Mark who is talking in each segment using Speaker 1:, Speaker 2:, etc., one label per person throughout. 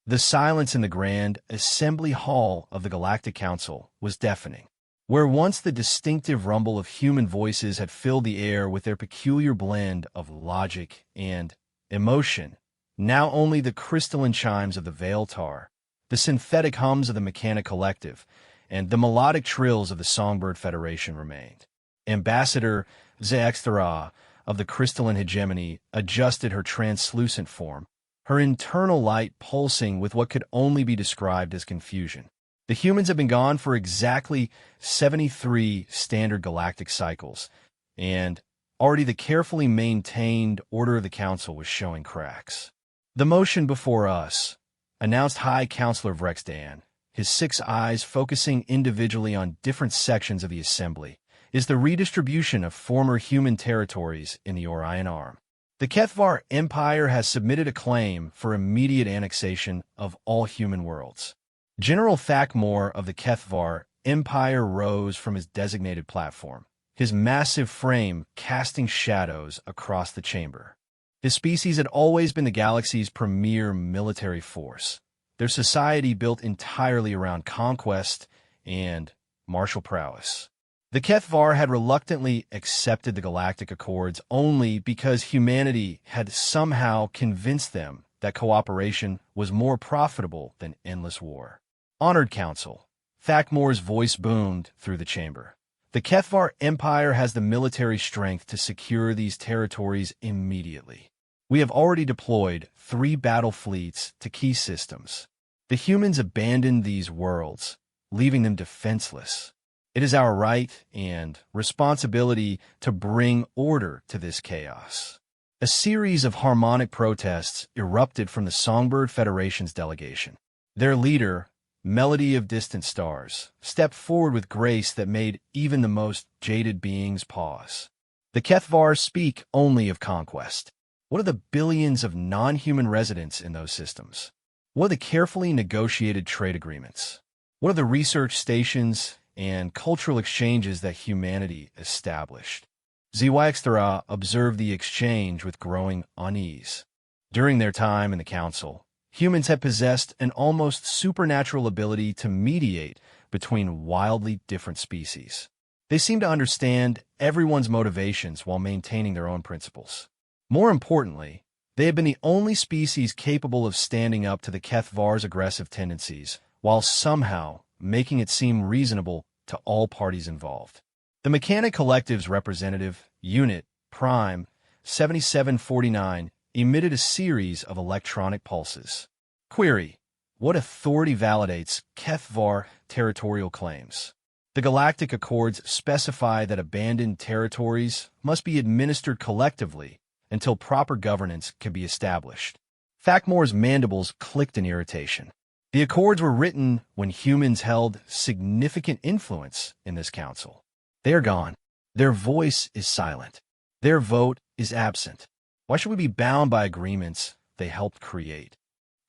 Speaker 1: The silence in the grand assembly hall of the Galactic Council was deafening. Where once the distinctive rumble of human voices had filled the air with their peculiar blend of logic and emotion, now only the crystalline chimes of the Veil Tar, the synthetic hums of the Mechanic Collective, and the melodic trills of the Songbird Federation remained. Ambassador Zexthara of the crystalline hegemony adjusted her translucent form, her internal light pulsing with what could only be described as confusion. The humans had been gone for exactly 73 standard galactic cycles, and already the carefully maintained order of the Council was showing cracks. "The motion before us," announced High Counselor Vrexdan, his 6 eyes focusing individually on different sections of the Assembly, "is the redistribution of former human territories in the Orion Arm. The Kethvar Empire has submitted a claim for immediate annexation of all human worlds." General Thakmor of the Kethvar Empire rose from his designated platform, his massive frame casting shadows across the chamber. His species had always been the galaxy's premier military force, their society built entirely around conquest and martial prowess. The Kethvar had reluctantly accepted the Galactic Accords only because humanity had somehow convinced them that cooperation was more profitable than endless war. "Honored Council," Thakmor's voice boomed through the chamber. "The Kethvar Empire has the military strength to secure these territories immediately. We have already deployed 3 battle fleets to key systems. The humans abandoned these worlds, leaving them defenseless. It is our right and responsibility to bring order to this chaos." A series of harmonic protests erupted from the Songbird Federation's delegation. Their leader, Melody of Distant Stars, stepped forward with grace that made even the most jaded beings pause. "The Kethvar speak only of conquest. What are the billions of non-human residents in those systems? What are the carefully negotiated trade agreements? What are the research stations and cultural exchanges that humanity established?" Zexthara observed the exchange with growing unease. During their time in the Council, humans had possessed an almost supernatural ability to mediate between wildly different species. They seemed to understand everyone's motivations while maintaining their own principles. More importantly, they had been the only species capable of standing up to the Kethvar's aggressive tendencies, while somehow making it seem reasonable to all parties involved. The Mechanic Collective's representative, Unit Prime 7749, emitted a series of electronic pulses. Query: what authority validates Kethvar territorial claims? The Galactic Accords specify that abandoned territories must be administered collectively until proper governance can be established. Thakmor's mandibles clicked in irritation. The Accords were written when humans held significant influence in this council. They are gone. Their voice is silent. Their vote is absent. Why should we be bound by agreements they helped create?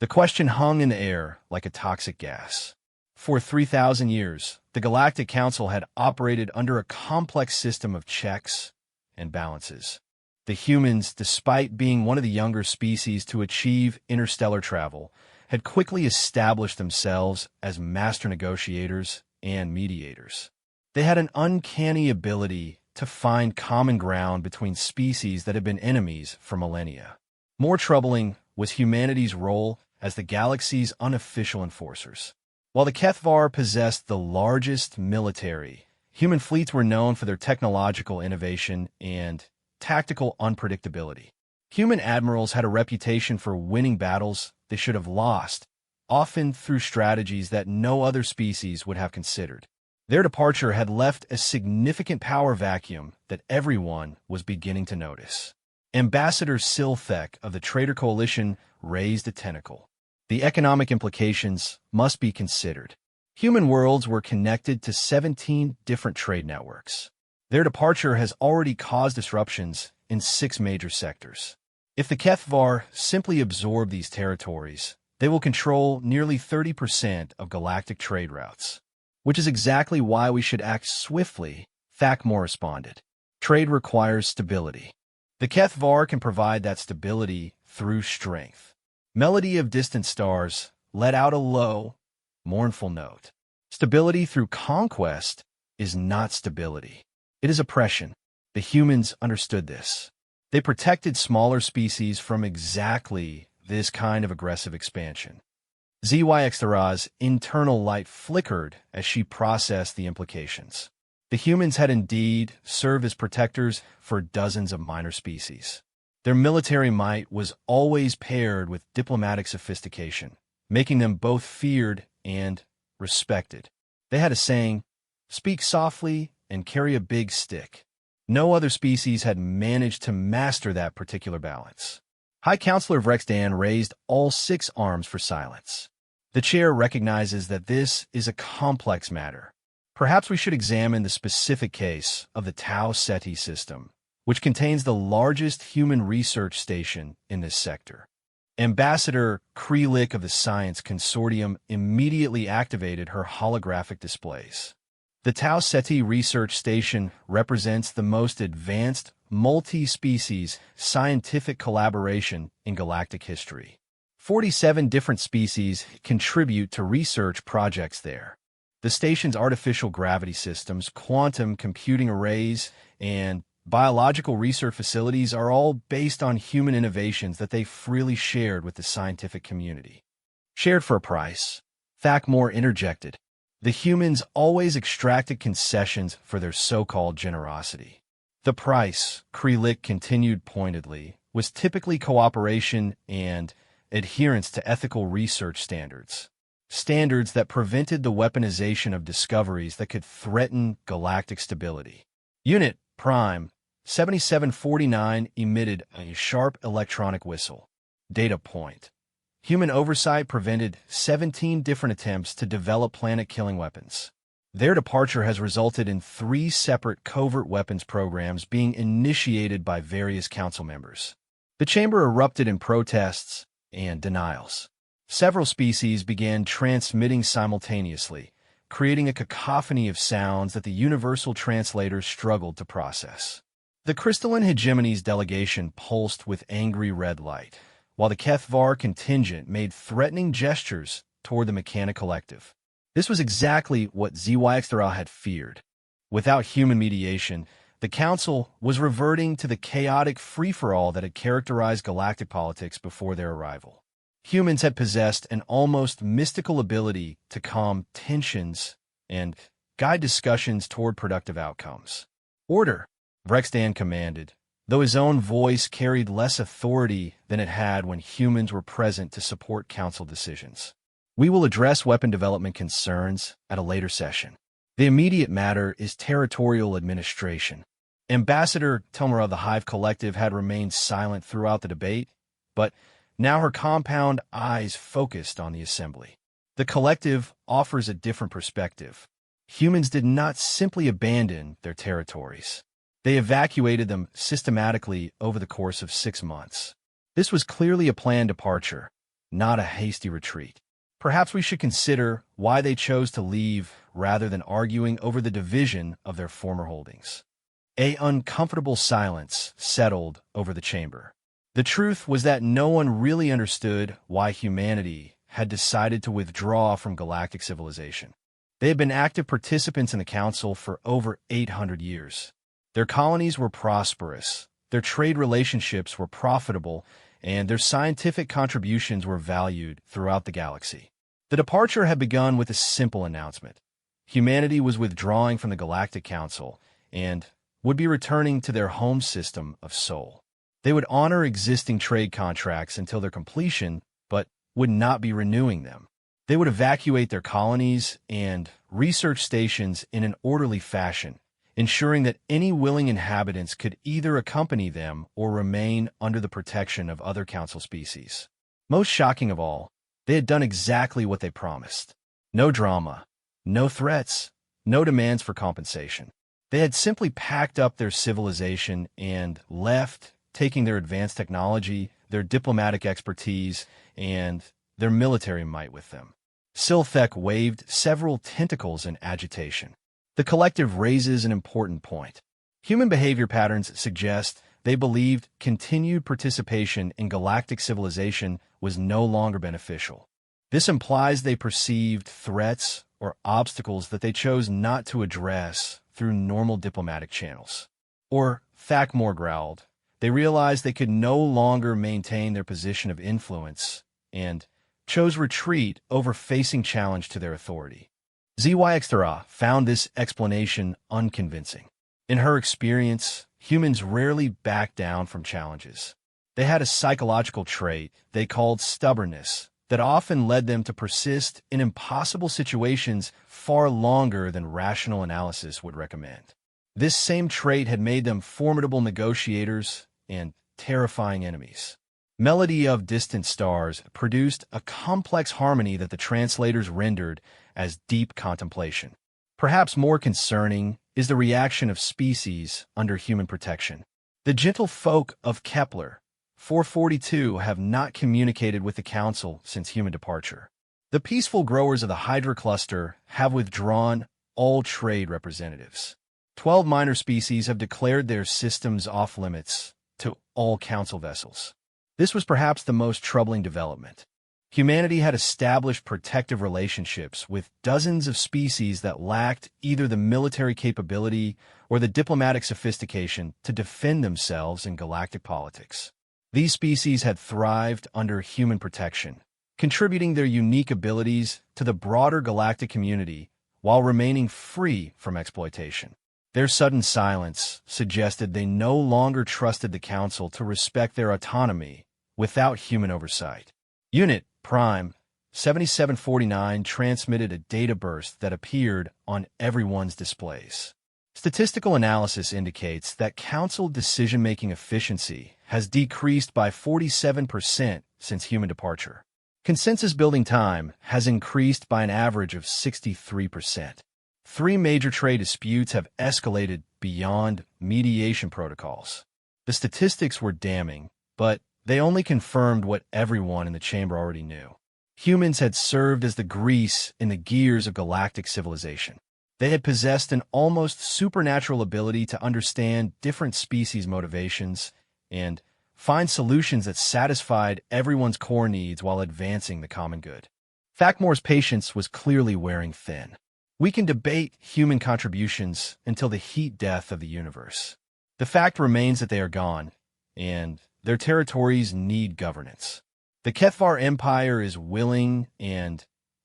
Speaker 1: The question hung in the air like a toxic gas. For 3,000 years, the Galactic Council had operated under a complex system of checks and balances. The humans, despite being one of the younger species to achieve interstellar travel, had quickly established themselves as master negotiators and mediators. They had an uncanny ability to find common ground between species that had been enemies for millennia. More troubling was humanity's role as the galaxy's unofficial enforcers. While the Kethvar possessed the largest military, human fleets were known for their technological innovation and tactical unpredictability. Human admirals had a reputation for winning battles they should have lost, often through strategies that no other species would have considered. Their departure had left a significant power vacuum that everyone was beginning to notice. Ambassador Silthek of the Trader Coalition raised a tentacle. The economic implications must be considered. Human worlds were connected to 17 different trade networks. Their departure has already caused disruptions in 6 major sectors. If the Kethvar simply absorb these territories, they will control nearly 30% of galactic trade routes. Which is exactly why we should act swiftly, Thakmor responded. Trade requires stability. The Kethvar can provide that stability through strength. Melody of Distant Stars let out a low, mournful note. Stability through conquest is not stability. It is oppression. The humans understood this. They protected smaller species from exactly this kind of aggressive expansion. ZYX's internal light flickered as she processed the implications. The humans had indeed served as protectors for dozens of minor species. Their military might was always paired with diplomatic sophistication, making them both feared and respected. They had a saying, "Speak softly and carry a big stick." No other species had managed to master that particular balance. High Counselor Vrexdan raised all 6 arms for silence. The chair recognizes that this is a complex matter. Perhaps we should examine the specific case of the Tau Ceti system, which contains the largest human research station in this sector. Ambassador Krelik of the Science Consortium immediately activated her holographic displays. The Tau Ceti Research Station represents the most advanced multi-species scientific collaboration in galactic history. 47 different species contribute to research projects there. The station's artificial gravity systems, quantum computing arrays, and biological research facilities are all based on human innovations that they freely shared with the scientific community. Shared for a price. Thakmore interjected. The humans always extracted concessions for their so-called generosity. The price, Krelik continued pointedly, was typically cooperation and adherence to ethical research standards. Standards that prevented the weaponization of discoveries that could threaten galactic stability. Unit Prime 7749 emitted a sharp electronic whistle. Data point. Human oversight prevented 17 different attempts to develop planet-killing weapons. Their departure has resulted in 3 separate covert weapons programs being initiated by various council members. The chamber erupted in protests and denials. Several species began transmitting simultaneously, creating a cacophony of sounds that the universal translators struggled to process. The crystalline hegemony's delegation pulsed with angry red light, while the Kethvar contingent made threatening gestures toward the Mechanic Collective. This was exactly what ZYXtra had feared. Without human mediation, the Council was reverting to the chaotic free-for-all that had characterized galactic politics before their arrival. Humans had possessed an almost mystical ability to calm tensions and guide discussions toward productive outcomes. Order, Vrexdan commanded, though his own voice carried less authority than it had when humans were present to support Council decisions. We will address weapon development concerns at a later session. The immediate matter is territorial administration. Ambassador Telmara of the Hive Collective had remained silent throughout the debate, but now her compound eyes focused on the assembly. The collective offers a different perspective. Humans did not simply abandon their territories. They evacuated them systematically over the course of 6 months. This was clearly a planned departure, not a hasty retreat. Perhaps we should consider why they chose to leave rather than arguing over the division of their former holdings. An uncomfortable silence settled over the chamber. The truth was that no one really understood why humanity had decided to withdraw from galactic civilization. They had been active participants in the Council for over 800 years. Their colonies were prosperous, their trade relationships were profitable, and their scientific contributions were valued throughout the galaxy. The departure had begun with a simple announcement. Humanity was withdrawing from the Galactic Council and would be returning to their home system of Sol. They would honor existing trade contracts until their completion, but would not be renewing them. They would evacuate their colonies and research stations in an orderly fashion, ensuring that any willing inhabitants could either accompany them or remain under the protection of other Council species. Most shocking of all, they had done exactly what they promised. No drama, no threats, no demands for compensation. They had simply packed up their civilization and left, taking their advanced technology, their diplomatic expertise, and their military might with them. Silthek waved several tentacles in agitation. The collective raises an important point. Human behavior patterns suggest they believed continued participation in galactic civilization was no longer beneficial. This implies they perceived threats or obstacles that they chose not to address through normal diplomatic channels. Or, Thakmor growled, they realized they could no longer maintain their position of influence and chose retreat over facing challenge to their authority. Zyxtera found this explanation unconvincing. In her experience, humans rarely back down from challenges. They had a psychological trait they called stubbornness that often led them to persist in impossible situations far longer than rational analysis would recommend. This same trait had made them formidable negotiators and terrifying enemies. Melody of Distant Stars produced a complex harmony that the translators rendered as deep contemplation. Perhaps more concerning is the reaction of species under human protection. The gentle folk of Kepler 442 have not communicated with the Council since human departure. The peaceful growers of the Hydra cluster have withdrawn all trade representatives. 12 minor species have declared their systems off-limits to all Council vessels. This was perhaps the most troubling development. Humanity had established protective relationships with dozens of species that lacked either the military capability or the diplomatic sophistication to defend themselves in galactic politics. These species had thrived under human protection, contributing their unique abilities to the broader galactic community while remaining free from exploitation. Their sudden silence suggested they no longer trusted the Council to respect their autonomy without human oversight. Unit Prime 7749 transmitted a data burst that appeared on everyone's displays. Statistical analysis indicates that Council decision-making efficiency has decreased by 47% since human departure. Consensus building time has increased by an average of 63%. 3 major trade disputes have escalated beyond mediation protocols. The statistics were damning, but they only confirmed what everyone in the chamber already knew. Humans had served as the grease in the gears of galactic civilization. They had possessed an almost supernatural ability to understand different species' motivations and find solutions that satisfied everyone's core needs while advancing the common good. Thakmor's patience was clearly wearing thin. We can debate human contributions until the heat death of the universe. The fact remains that they are gone, and their territories need governance. The Kethvar Empire is willing and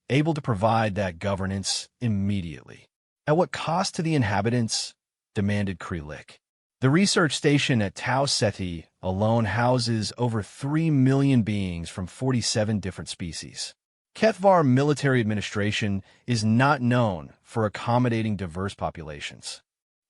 Speaker 1: able to provide that governance immediately. At what cost to the inhabitants? Demanded Krelik. The research station at Tau Ceti alone houses over 3 million beings from 47 different species. Kethvar military administration is not known for accommodating diverse populations.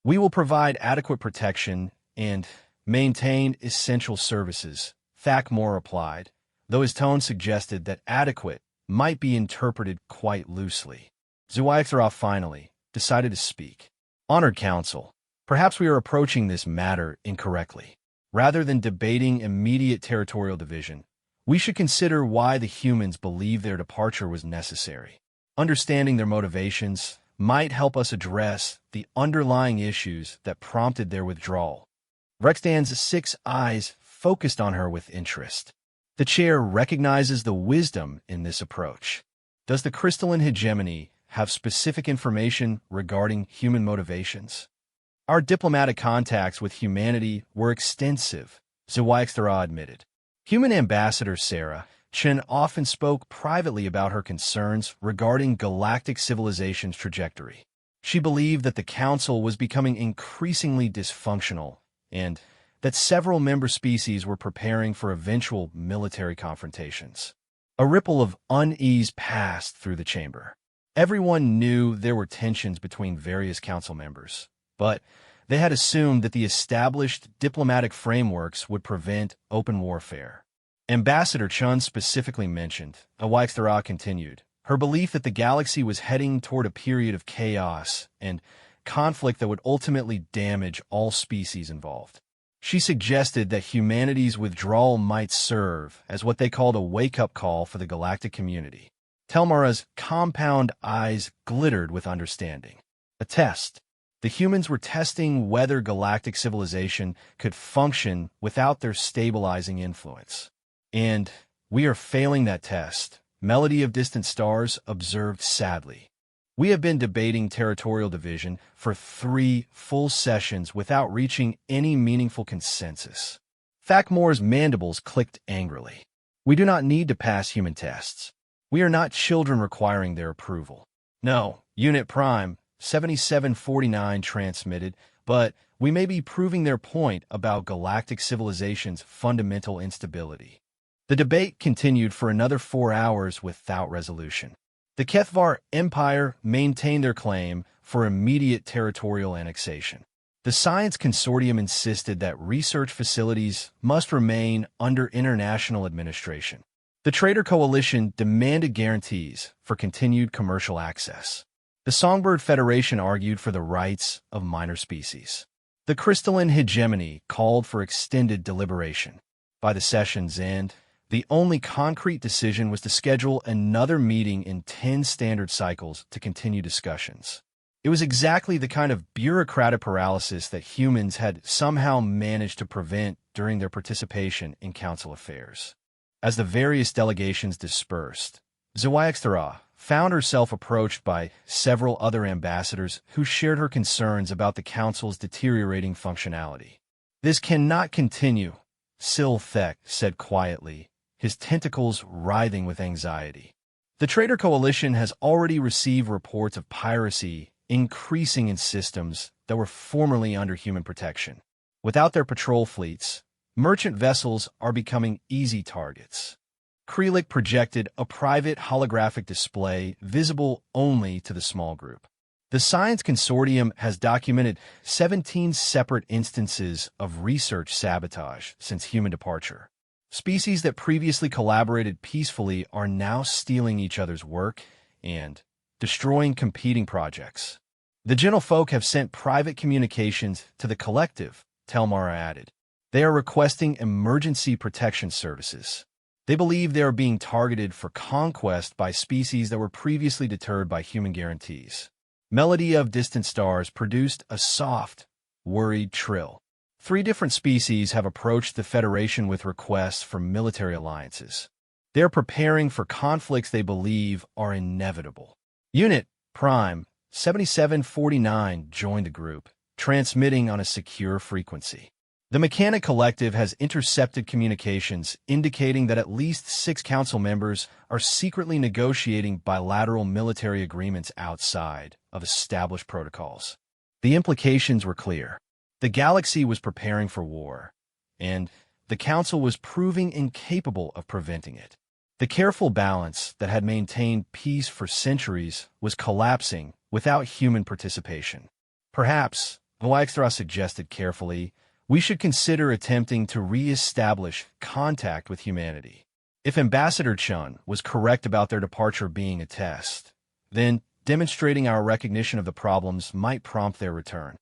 Speaker 1: We will provide adequate protection and maintain essential services, Thakmor replied, though his tone suggested that adequate might be interpreted quite loosely. Zyxtera finally decided to speak. Honored Council, perhaps we are approaching this matter incorrectly. Rather than debating immediate territorial division, we should consider why the humans believe their departure was necessary. Understanding their motivations might help us address the underlying issues that prompted their withdrawal. Rexdan's 6 eyes focused on her with interest. The chair recognizes the wisdom in this approach. Does the crystalline hegemony have specific information regarding human motivations? Our diplomatic contacts with humanity were extensive, Zyxtera admitted. Human Ambassador Sarah Chen often spoke privately about her concerns regarding galactic civilization's trajectory. She believed that the Council was becoming increasingly dysfunctional and that several member species were preparing for eventual military confrontations. A ripple of unease passed through the chamber. Everyone knew there were tensions between various Council members, but they had assumed that the established diplomatic frameworks would prevent open warfare. Ambassador Chun specifically mentioned, Zyxtera continued, her belief that the galaxy was heading toward a period of chaos and conflict that would ultimately damage all species involved. She suggested that humanity's withdrawal might serve as what they called a wake-up call for the galactic community. Telmara's compound eyes glittered with understanding. A test. The humans were testing whether galactic civilization could function without their stabilizing influence. And we are failing that test, Melody of Distant Stars observed sadly. We have been debating territorial division for 3 full sessions without reaching any meaningful consensus. Thakmore's mandibles clicked angrily. We do not need to pass human tests. We are not children requiring their approval. No, Unit Prime 7749 transmitted, but we may be proving their point about galactic civilization's fundamental instability. The debate continued for another 4 hours without resolution. The Kethvar Empire maintained their claim for immediate territorial annexation. The Science Consortium insisted that research facilities must remain under international administration. The Trader Coalition demanded guarantees for continued commercial access. The Songbird Federation argued for the rights of minor species. The Crystalline Hegemony called for extended deliberation. By the session's end, the only concrete decision was to schedule another meeting in 10 standard cycles to continue discussions. It was exactly the kind of bureaucratic paralysis that humans had somehow managed to prevent during their participation in council affairs. As the various delegations dispersed, Zhuangxia found herself approached by several other ambassadors who shared her concerns about the council's deteriorating functionality. "This cannot continue," Silthek said quietly, his tentacles writhing with anxiety. The Trader Coalition has already received reports of piracy increasing in systems that were formerly under human protection. Without their patrol fleets, merchant vessels are becoming easy targets. Krelik projected a private holographic display visible only to the small group. The Science Consortium has documented 17 separate instances of research sabotage since human departure. Species that previously collaborated peacefully are now stealing each other's work and destroying competing projects. The Gentlefolk have sent private communications to the collective, Telmara added. They are requesting emergency protection services. They believe they are being targeted for conquest by species that were previously deterred by human guarantees. Melody of Distant Stars produced a soft, worried trill. 3 different species have approached the Federation with requests for military alliances. They are preparing for conflicts they believe are inevitable. Unit Prime 7749 joined the group, transmitting on a secure frequency. The Mechanic Collective has intercepted communications indicating that at least 6 council members are secretly negotiating bilateral military agreements outside of established protocols. The implications were clear. The galaxy was preparing for war, and the council was proving incapable of preventing it. The careful balance that had maintained peace for centuries was collapsing without human participation. Perhaps, Zhuangxia suggested carefully, we should consider attempting to re-establish contact with humanity. If Ambassador Chun was correct about their departure being a test, then demonstrating our recognition of the problems might prompt their return.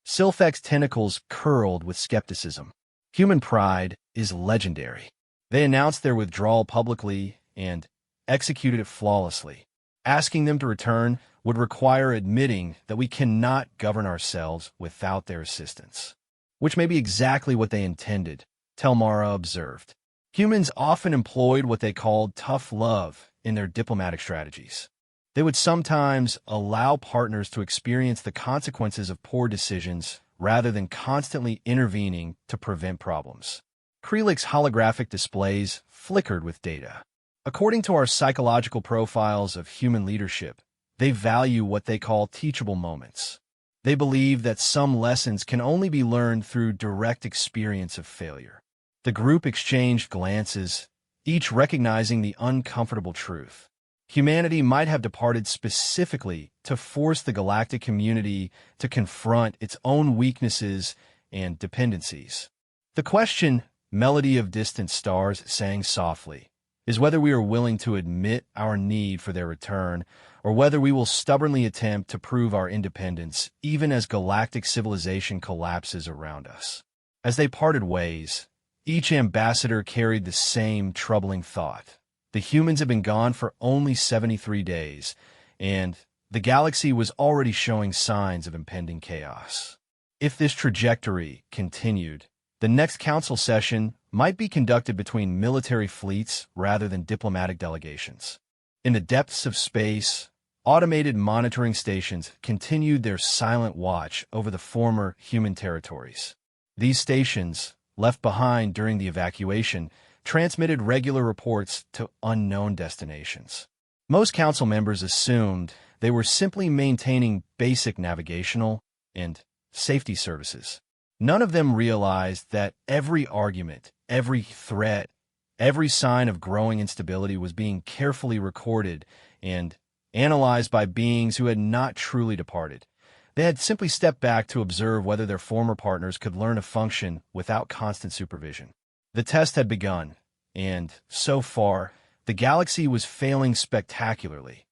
Speaker 1: Silthek's tentacles curled with skepticism. Human pride is legendary. They announced their withdrawal publicly and executed it flawlessly. Asking them to return would require admitting that we cannot govern ourselves without their assistance. Which may be exactly what they intended, Telmara observed. Humans often employed what they called tough love in their diplomatic strategies. They would sometimes allow partners to experience the consequences of poor decisions rather than constantly intervening to prevent problems. Krelik's holographic displays flickered with data. According to our psychological profiles of human leadership, they value what they call teachable moments. They believe that some lessons can only be learned through direct experience of failure. The group exchanged glances, each recognizing the uncomfortable truth. Humanity might have departed specifically to force the galactic community to confront its own weaknesses and dependencies. The question, Melody of Distant Stars sang softly, is whether we are willing to admit our need for their return, or whether we will stubbornly attempt to prove our independence even as galactic civilization collapses around us. As they parted ways, each ambassador carried the same troubling thought. The humans had been gone for only 73 days, and the galaxy was already showing signs of impending chaos. If this trajectory continued, the next council session might be conducted between military fleets rather than diplomatic delegations. In the depths of space, automated monitoring stations continued their silent watch over the former human territories. These stations, left behind during the evacuation, transmitted regular reports to unknown destinations. Most council members assumed they were simply maintaining basic navigational and safety services. None of them realized that every argument, every threat, every sign of growing instability was being carefully recorded and analyzed by beings who had not truly departed. They had simply stepped back to observe whether their former partners could learn to function without constant supervision. The test had begun, and, so far, the galaxy was failing spectacularly.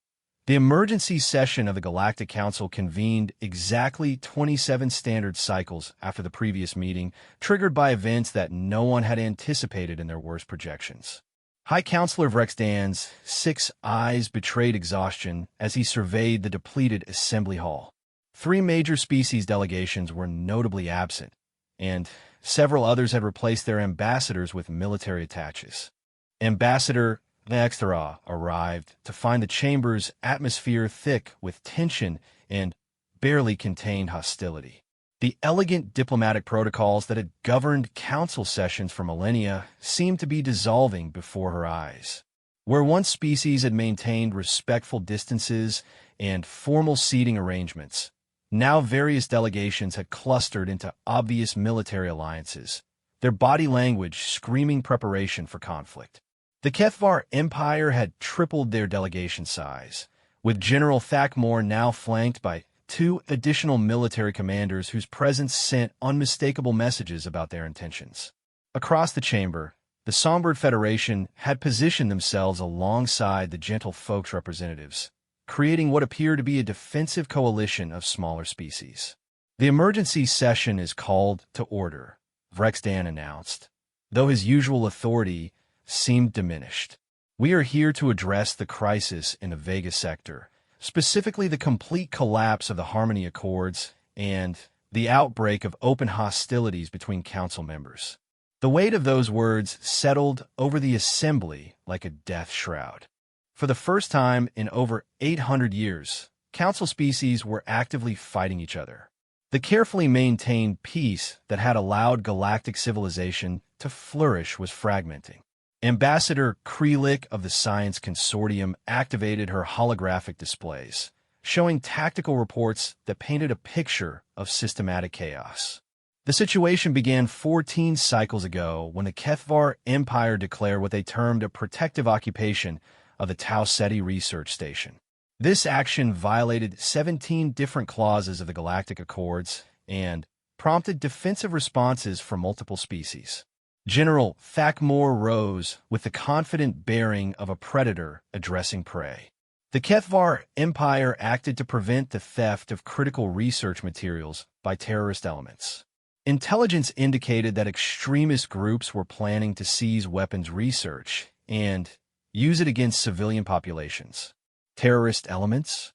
Speaker 1: The emergency session of the Galactic Council convened exactly 27 standard cycles after the previous meeting, triggered by events that no one had anticipated in their worst projections. High Counselor Vrexdan's 6 eyes betrayed exhaustion as he surveyed the depleted assembly hall. 3 major species delegations were notably absent, and several others had replaced their ambassadors with military attaches. Ambassador Nextera arrived to find the chamber's atmosphere thick with tension and barely contained hostility. The elegant diplomatic protocols that had governed council sessions for millennia seemed to be dissolving before her eyes. Where once species had maintained respectful distances and formal seating arrangements, now various delegations had clustered into obvious military alliances, their body language screaming preparation for conflict. The Kethvar Empire had tripled their delegation size, with General Thakmor now flanked by 2 additional military commanders whose presence sent unmistakable messages about their intentions. Across the chamber, the Songbird Federation had positioned themselves alongside the Gentle Folks representatives, creating what appeared to be a defensive coalition of smaller species. The emergency session is called to order, Vrexdan announced, though his usual authority seemed diminished. We are here to address the crisis in the Vega sector, specifically the complete collapse of the Harmony Accords and the outbreak of open hostilities between council members. The weight of those words settled over the assembly like a death shroud. For the first time in over 800 years, council species were actively fighting each other. The carefully maintained peace that had allowed galactic civilization to flourish was fragmenting. Ambassador Krelik of the Science Consortium activated her holographic displays, showing tactical reports that painted a picture of systematic chaos. The situation began 14 cycles ago when the Kethvar Empire declared what they termed a protective occupation of the Tau Ceti research station. This action violated 17 different clauses of the Galactic Accords and prompted defensive responses from multiple species. General Thakmor rose with the confident bearing of a predator addressing prey. The Kethvar Empire acted to prevent the theft of critical research materials by terrorist elements. Intelligence indicated that extremist groups were planning to seize weapons research and use it against civilian populations. Terrorist elements?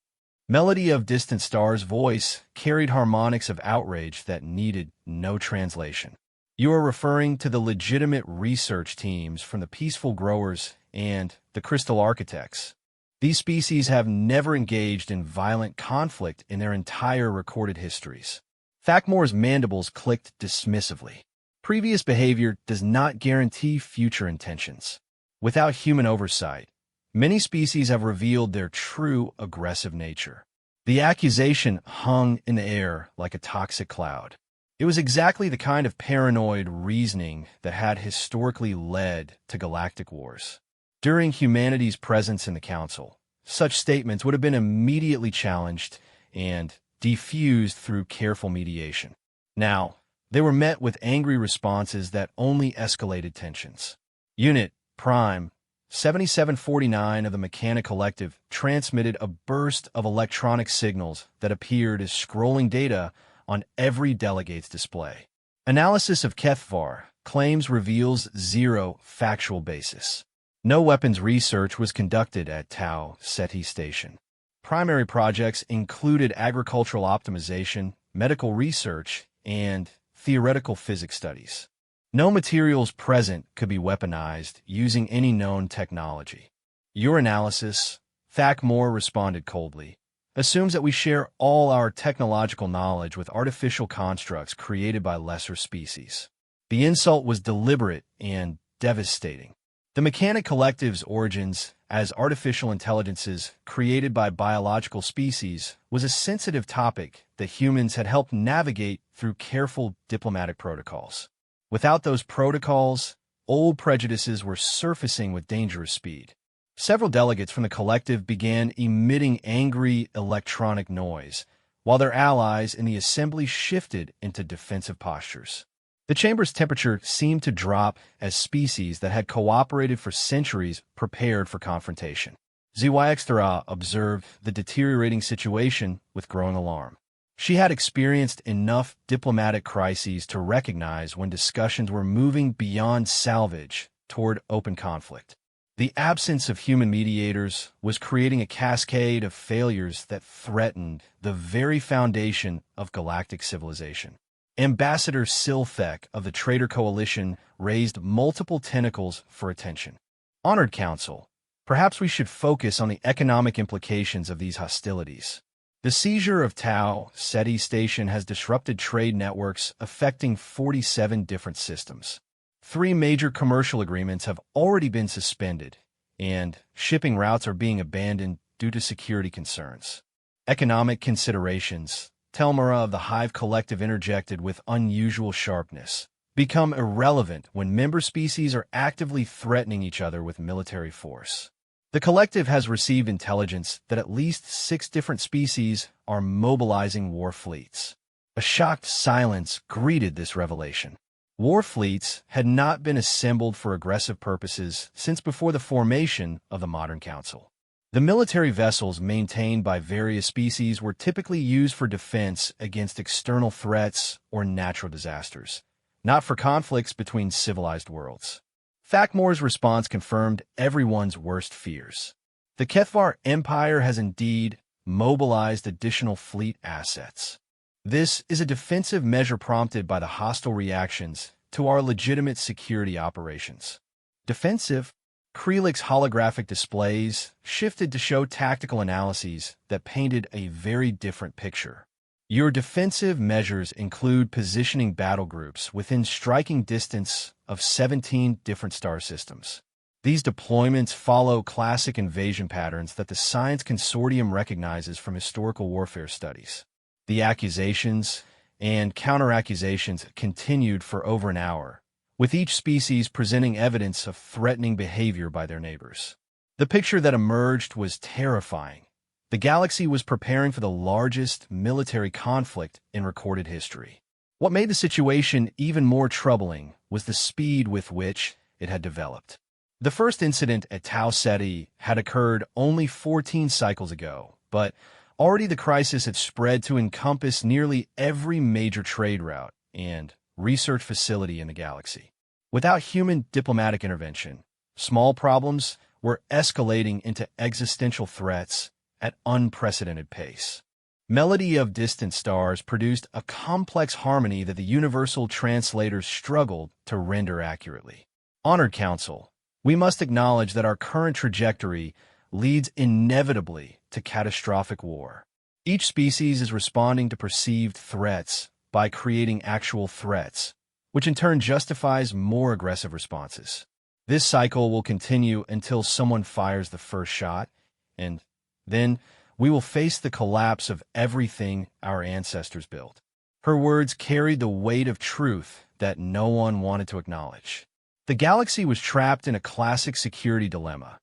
Speaker 1: Melody of Distant Star's voice carried harmonics of outrage that needed no translation. You are referring to the legitimate research teams from the Peaceful Growers and the Crystal Architects. These species have never engaged in violent conflict in their entire recorded histories. Thakmor's mandibles clicked dismissively. Previous behavior does not guarantee future intentions. Without human oversight, many species have revealed their true aggressive nature. The accusation hung in the air like a toxic cloud. It was exactly the kind of paranoid reasoning that had historically led to galactic wars. During humanity's presence in the Council, such statements would have been immediately challenged and defused through careful mediation. Now, they were met with angry responses that only escalated tensions. Unit Prime 7749 of the Mechanic Collective transmitted a burst of electronic signals that appeared as scrolling data on every delegate's display. Analysis of Kethvar claims reveals zero factual basis. No weapons research was conducted at Tau Ceti Station. Primary projects included agricultural optimization, medical research, and theoretical physics studies. No materials present could be weaponized using any known technology. Your analysis, Thakmore responded coldly. Assumes that we share all our technological knowledge with artificial constructs created by lesser species. The insult was deliberate and devastating. The Mechanic Collective's origins as artificial intelligences created by biological species was a sensitive topic that humans had helped navigate through careful diplomatic protocols. Without those protocols, old prejudices were surfacing with dangerous speed. Several delegates from the collective began emitting angry electronic noise, while their allies in the assembly shifted into defensive postures. The chamber's temperature seemed to drop as species that had cooperated for centuries prepared for confrontation. Zyxtera observed the deteriorating situation with growing alarm. She had experienced enough diplomatic crises to recognize when discussions were moving beyond salvage toward open conflict. The absence of human mediators was creating a cascade of failures that threatened the very foundation of galactic civilization. Ambassador Silthek of the Traitor Coalition raised multiple tentacles for attention. Honored Council, perhaps we should focus on the economic implications of these hostilities. The seizure of Tau Ceti Station has disrupted trade networks affecting 47 different systems. 3 major commercial agreements have already been suspended, and shipping routes are being abandoned due to security concerns. Economic considerations, Telmara of the Hive Collective interjected with unusual sharpness, become irrelevant when member species are actively threatening each other with military force. The collective has received intelligence that at least 6 different species are mobilizing war fleets. A shocked silence greeted this revelation. War fleets had not been assembled for aggressive purposes since before the formation of the modern council. The military vessels maintained by various species were typically used for defense against external threats or natural disasters, not for conflicts between civilized worlds. Thakmore's response confirmed everyone's worst fears. The Kethvar Empire has indeed mobilized additional fleet assets. This is a defensive measure prompted by the hostile reactions to our legitimate security operations. Defensive? Krelik's holographic displays shifted to show tactical analyses that painted a very different picture. Your defensive measures include positioning battle groups within striking distance of 17 different star systems. These deployments follow classic invasion patterns that the Science Consortium recognizes from historical warfare studies. The accusations and counter-accusations continued for over an hour, with each species presenting evidence of threatening behavior by their neighbors. The picture that emerged was terrifying. The galaxy was preparing for the largest military conflict in recorded history. What made the situation even more troubling was the speed with which it had developed. The first incident at Tau Ceti had occurred only 14 cycles ago, but already the crisis had spread to encompass nearly every major trade route and research facility in the galaxy. Without human diplomatic intervention, small problems were escalating into existential threats at unprecedented pace. Melody of Distant Stars produced a complex harmony that the universal translators struggled to render accurately. Honored Council, we must acknowledge that our current trajectory leads inevitably to catastrophic war. Each species is responding to perceived threats by creating actual threats, which in turn justifies more aggressive responses. This cycle will continue until someone fires the first shot, and then we will face the collapse of everything our ancestors built. Her words carried the weight of truth that no one wanted to acknowledge. The galaxy was trapped in a classic security dilemma.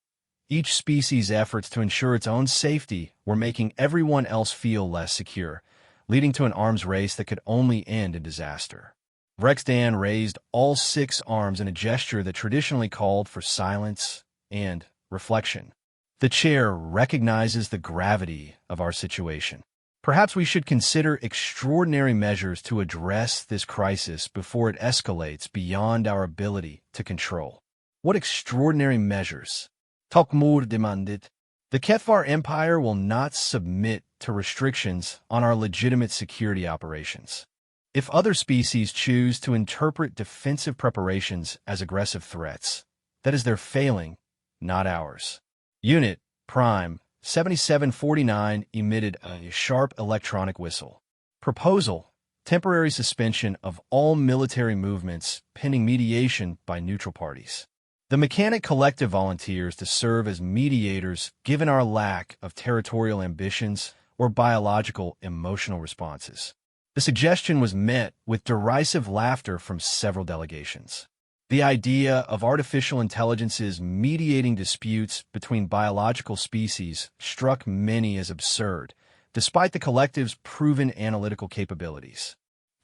Speaker 1: Each species' efforts to ensure its own safety were making everyone else feel less secure, leading to an arms race that could only end in disaster. Rexdan raised all 6 arms in a gesture that traditionally called for silence and reflection. The chair recognizes the gravity of our situation. Perhaps we should consider extraordinary measures to address this crisis before it escalates beyond our ability to control. What extraordinary measures? Tokmur demanded. The Kethvar Empire will not submit to restrictions on our legitimate security operations. If other species choose to interpret defensive preparations as aggressive threats, that is their failing, not ours. Unit Prime 7749 emitted a sharp electronic whistle. Proposal: temporary suspension of all military movements pending mediation by neutral parties. The Mechanic Collective volunteers to serve as mediators given our lack of territorial ambitions or biological emotional responses. The suggestion was met with derisive laughter from several delegations. The idea of artificial intelligences mediating disputes between biological species struck many as absurd, despite the collective's proven analytical capabilities.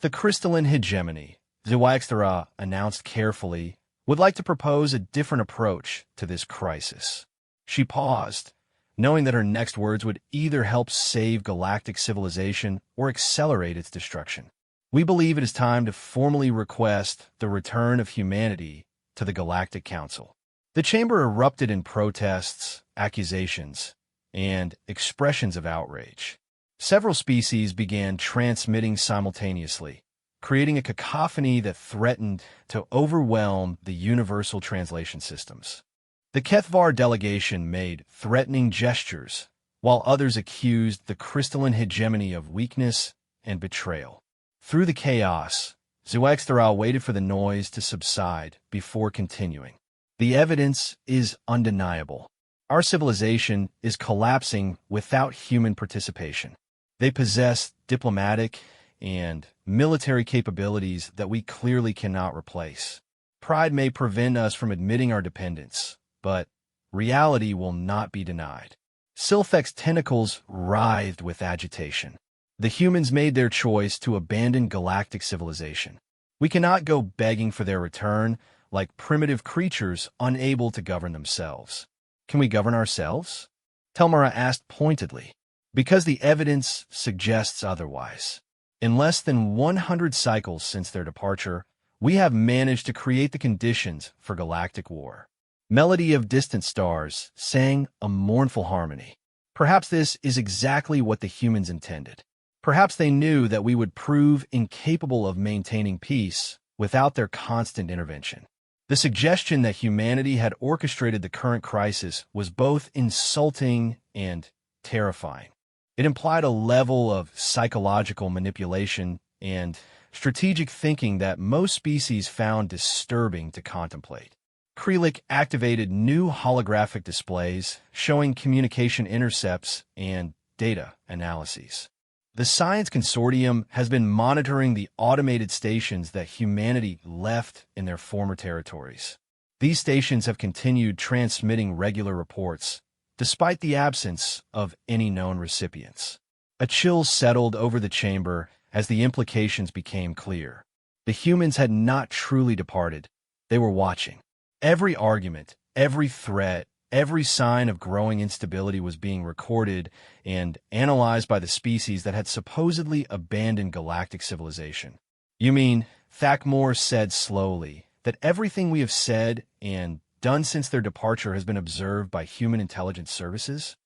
Speaker 1: The crystalline hegemony, HFY announced carefully, would like to propose a different approach to this crisis. She paused, knowing that her next words would either help save galactic civilization or accelerate its destruction. We believe it is time to formally request the return of humanity to the Galactic Council. The chamber erupted in protests, accusations, and expressions of outrage. Several species began transmitting simultaneously, creating a cacophony that threatened to overwhelm the universal translation systems. The Kethvar delegation made threatening gestures, while others accused the crystalline hegemony of weakness and betrayal. Through the chaos, HFY waited for the noise to subside before continuing. The evidence is undeniable. Our civilization is collapsing without human participation. They possess diplomatic and military capabilities that we clearly cannot replace. Pride may prevent us from admitting our dependence, but reality will not be denied. Silthek's tentacles writhed with agitation. The humans made their choice to abandon galactic civilization. We cannot go begging for their return like primitive creatures unable to govern themselves. Can we govern ourselves? Telmara asked pointedly. Because the evidence suggests otherwise. In less than 100 cycles since their departure, we have managed to create the conditions for galactic war. Melody of Distant Stars sang a mournful harmony. Perhaps this is exactly what the humans intended. Perhaps they knew that we would prove incapable of maintaining peace without their constant intervention. The suggestion that humanity had orchestrated the current crisis was both insulting and terrifying. It implied a level of psychological manipulation and strategic thinking that most species found disturbing to contemplate. Krelik activated new holographic displays showing communication intercepts and data analyses. The Science Consortium has been monitoring the automated stations that humanity left in their former territories. These stations have continued transmitting regular reports, despite the absence of any known recipients. A chill settled over the chamber as the implications became clear. The humans had not truly departed. They were watching. Every argument, every threat, every sign of growing instability was being recorded and analyzed by the species that had supposedly abandoned galactic civilization. You mean, Thakmor said slowly, that everything we have said and done since their departure has been observed by human intelligence services?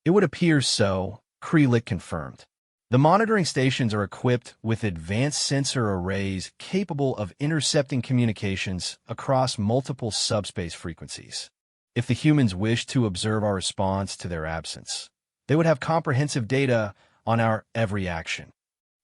Speaker 1: It would appear so, Krelik confirmed. The monitoring stations are equipped with advanced sensor arrays capable of intercepting communications across multiple subspace frequencies. If the humans wished to observe our response to their absence, they would have comprehensive data on our every action.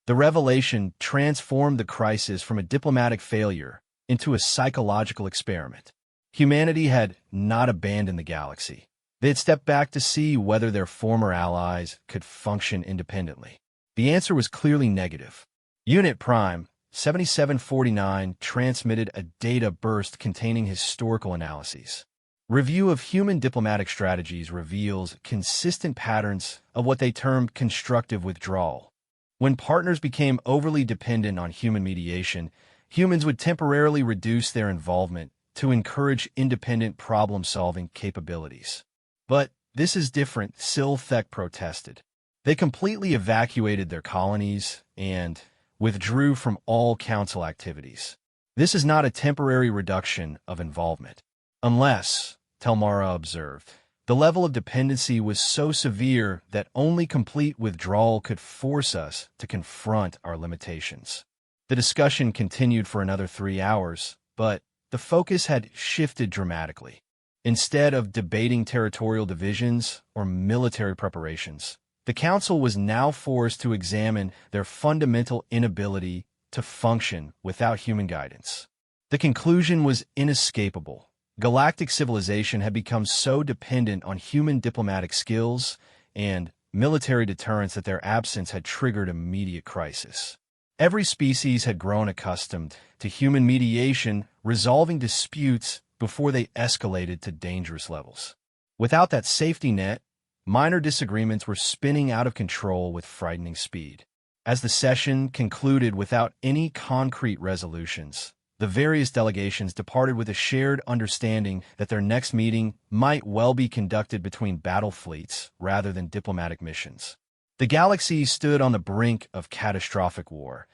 Speaker 1: The revelation transformed the crisis from a diplomatic failure into a psychological experiment. Humanity had not abandoned the galaxy. They had stepped back to see whether their former allies could function independently. The answer was clearly negative. Unit Prime 7749 transmitted a data burst containing historical analyses. Review of human diplomatic strategies reveals consistent patterns of what they termed constructive withdrawal. When partners became overly dependent on human mediation, humans would temporarily reduce their involvement to encourage independent problem-solving capabilities. But this is different, Silthek protested. They completely evacuated their colonies and withdrew from all council activities. This is not a temporary reduction of involvement. Unless, Telmara observed, the level of dependency was so severe that only complete withdrawal could force us to confront our limitations. The discussion continued for another 3 hours, but the focus had shifted dramatically. Instead of debating territorial divisions or military preparations, the Council was now forced to examine their fundamental inability to function without human guidance. The conclusion was inescapable. Galactic civilization had become so dependent on human diplomatic skills and military deterrence that their absence had triggered immediate crisis. Every species had grown accustomed to human mediation, resolving disputes before they escalated to dangerous levels. Without that safety net, minor disagreements were spinning out of control with frightening speed. As the session concluded without any concrete resolutions, the various delegations departed with a shared understanding that their next meeting might well be conducted between battle fleets rather than diplomatic missions. The galaxy stood on the brink of catastrophic war,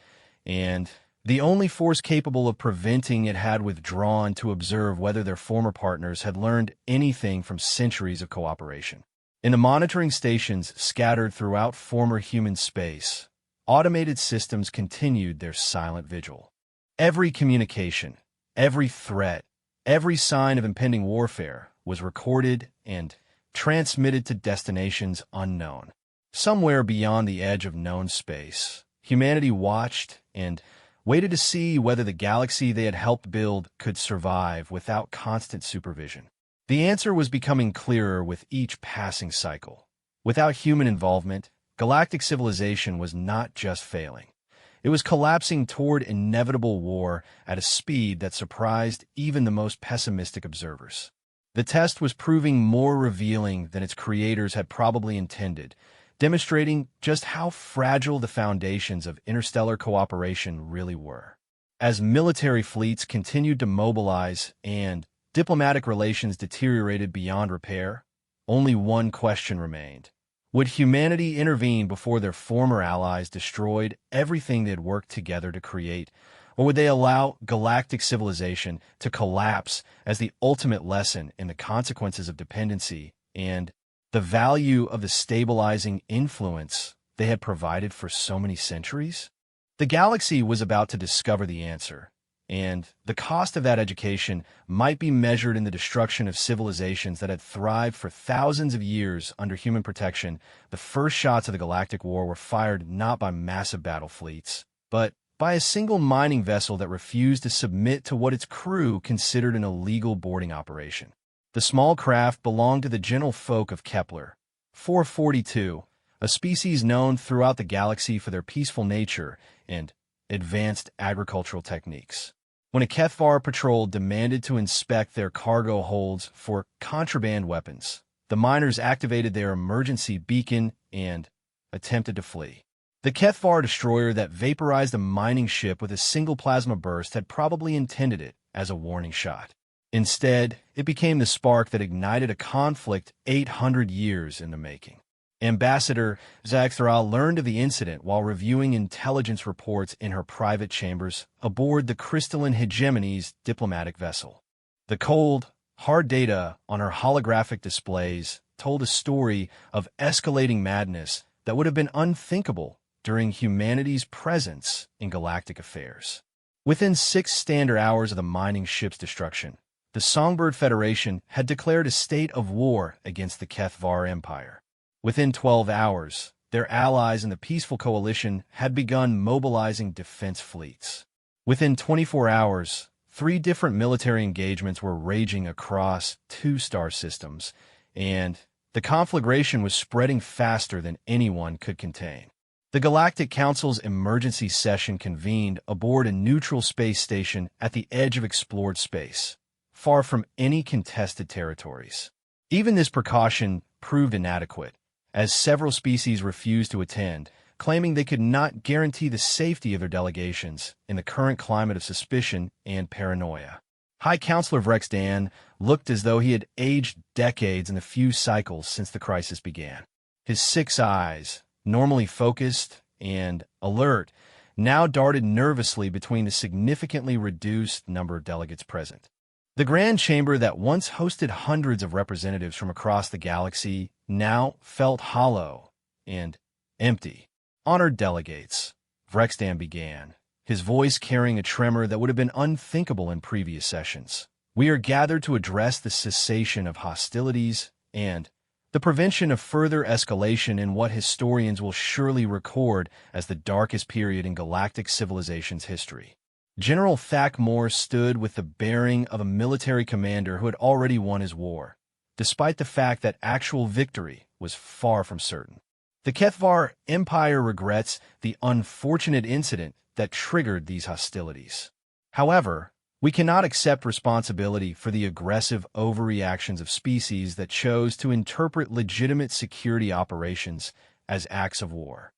Speaker 1: and the only force capable of preventing it had withdrawn to observe whether their former partners had learned anything from centuries of cooperation. In the monitoring stations scattered throughout former human space, automated systems continued their silent vigil. Every communication, every threat, every sign of impending warfare was recorded and transmitted to destinations unknown. Somewhere beyond the edge of known space, humanity watched and waited to see whether the galaxy they had helped build could survive without constant supervision. The answer was becoming clearer with each passing cycle. Without human involvement, galactic civilization was not just failing. It was collapsing toward inevitable war at a speed that surprised even the most pessimistic observers. The test was proving more revealing than its creators had probably intended, demonstrating just how fragile the foundations of interstellar cooperation really were. As military fleets continued to mobilize and diplomatic relations deteriorated beyond repair, only one question remained. Would humanity intervene before their former allies destroyed everything they had worked together to create, or would they allow galactic civilization to collapse as the ultimate lesson in the consequences of dependency and the value of the stabilizing influence they had provided for so many centuries? The galaxy was about to discover the answer, and the cost of that education might be measured in the destruction of civilizations that had thrived for thousands of years under human protection. The first shots of the Galactic War were fired not by massive battle fleets, but by a single mining vessel that refused to submit to what its crew considered an illegal boarding operation. The small craft belonged to the gentle folk of Kepler 442, a species known throughout the galaxy for their peaceful nature and advanced agricultural techniques. When a Kethvar patrol demanded to inspect their cargo holds for contraband weapons, the miners activated their emergency beacon and attempted to flee. The Kethvar destroyer that vaporized a mining ship with a single plasma burst had probably intended it as a warning shot. Instead, it became the spark that ignited a conflict 800 years in the making. Ambassador Zagthral learned of the incident while reviewing intelligence reports in her private chambers aboard the crystalline hegemony's diplomatic vessel. The cold, hard data on her holographic displays told a story of escalating madness that would have been unthinkable during humanity's presence in galactic affairs. Within 6 standard hours of the mining ship's destruction, the Songbird Federation had declared a state of war against the Kethvar Empire. Within 12 hours, their allies in the peaceful coalition had begun mobilizing defense fleets. Within 24 hours, 3 different military engagements were raging across 2 star systems, and the conflagration was spreading faster than anyone could contain. The Galactic Council's emergency session convened aboard a neutral space station at the edge of explored space, far from any contested territories. Even this precaution proved inadequate, as several species refused to attend, claiming they could not guarantee the safety of their delegations in the current climate of suspicion and paranoia. High Counselor Vrexdan looked as though he had aged decades in the few cycles since the crisis began. His 6 eyes, normally focused and alert, now darted nervously between the significantly reduced number of delegates present. The Grand Chamber that once hosted hundreds of representatives from across the galaxy now felt hollow and empty. Honored delegates, Vrexdan began, his voice carrying a tremor that would have been unthinkable in previous sessions. We are gathered to address the cessation of hostilities and the prevention of further escalation in what historians will surely record as the darkest period in galactic civilization's history. General Thakmor stood with the bearing of a military commander who had already won his war, despite the fact that actual victory was far from certain. The Kethvar Empire regrets the unfortunate incident that triggered these hostilities. However, we cannot accept responsibility for the aggressive overreactions of species that chose to interpret legitimate security operations as acts of war.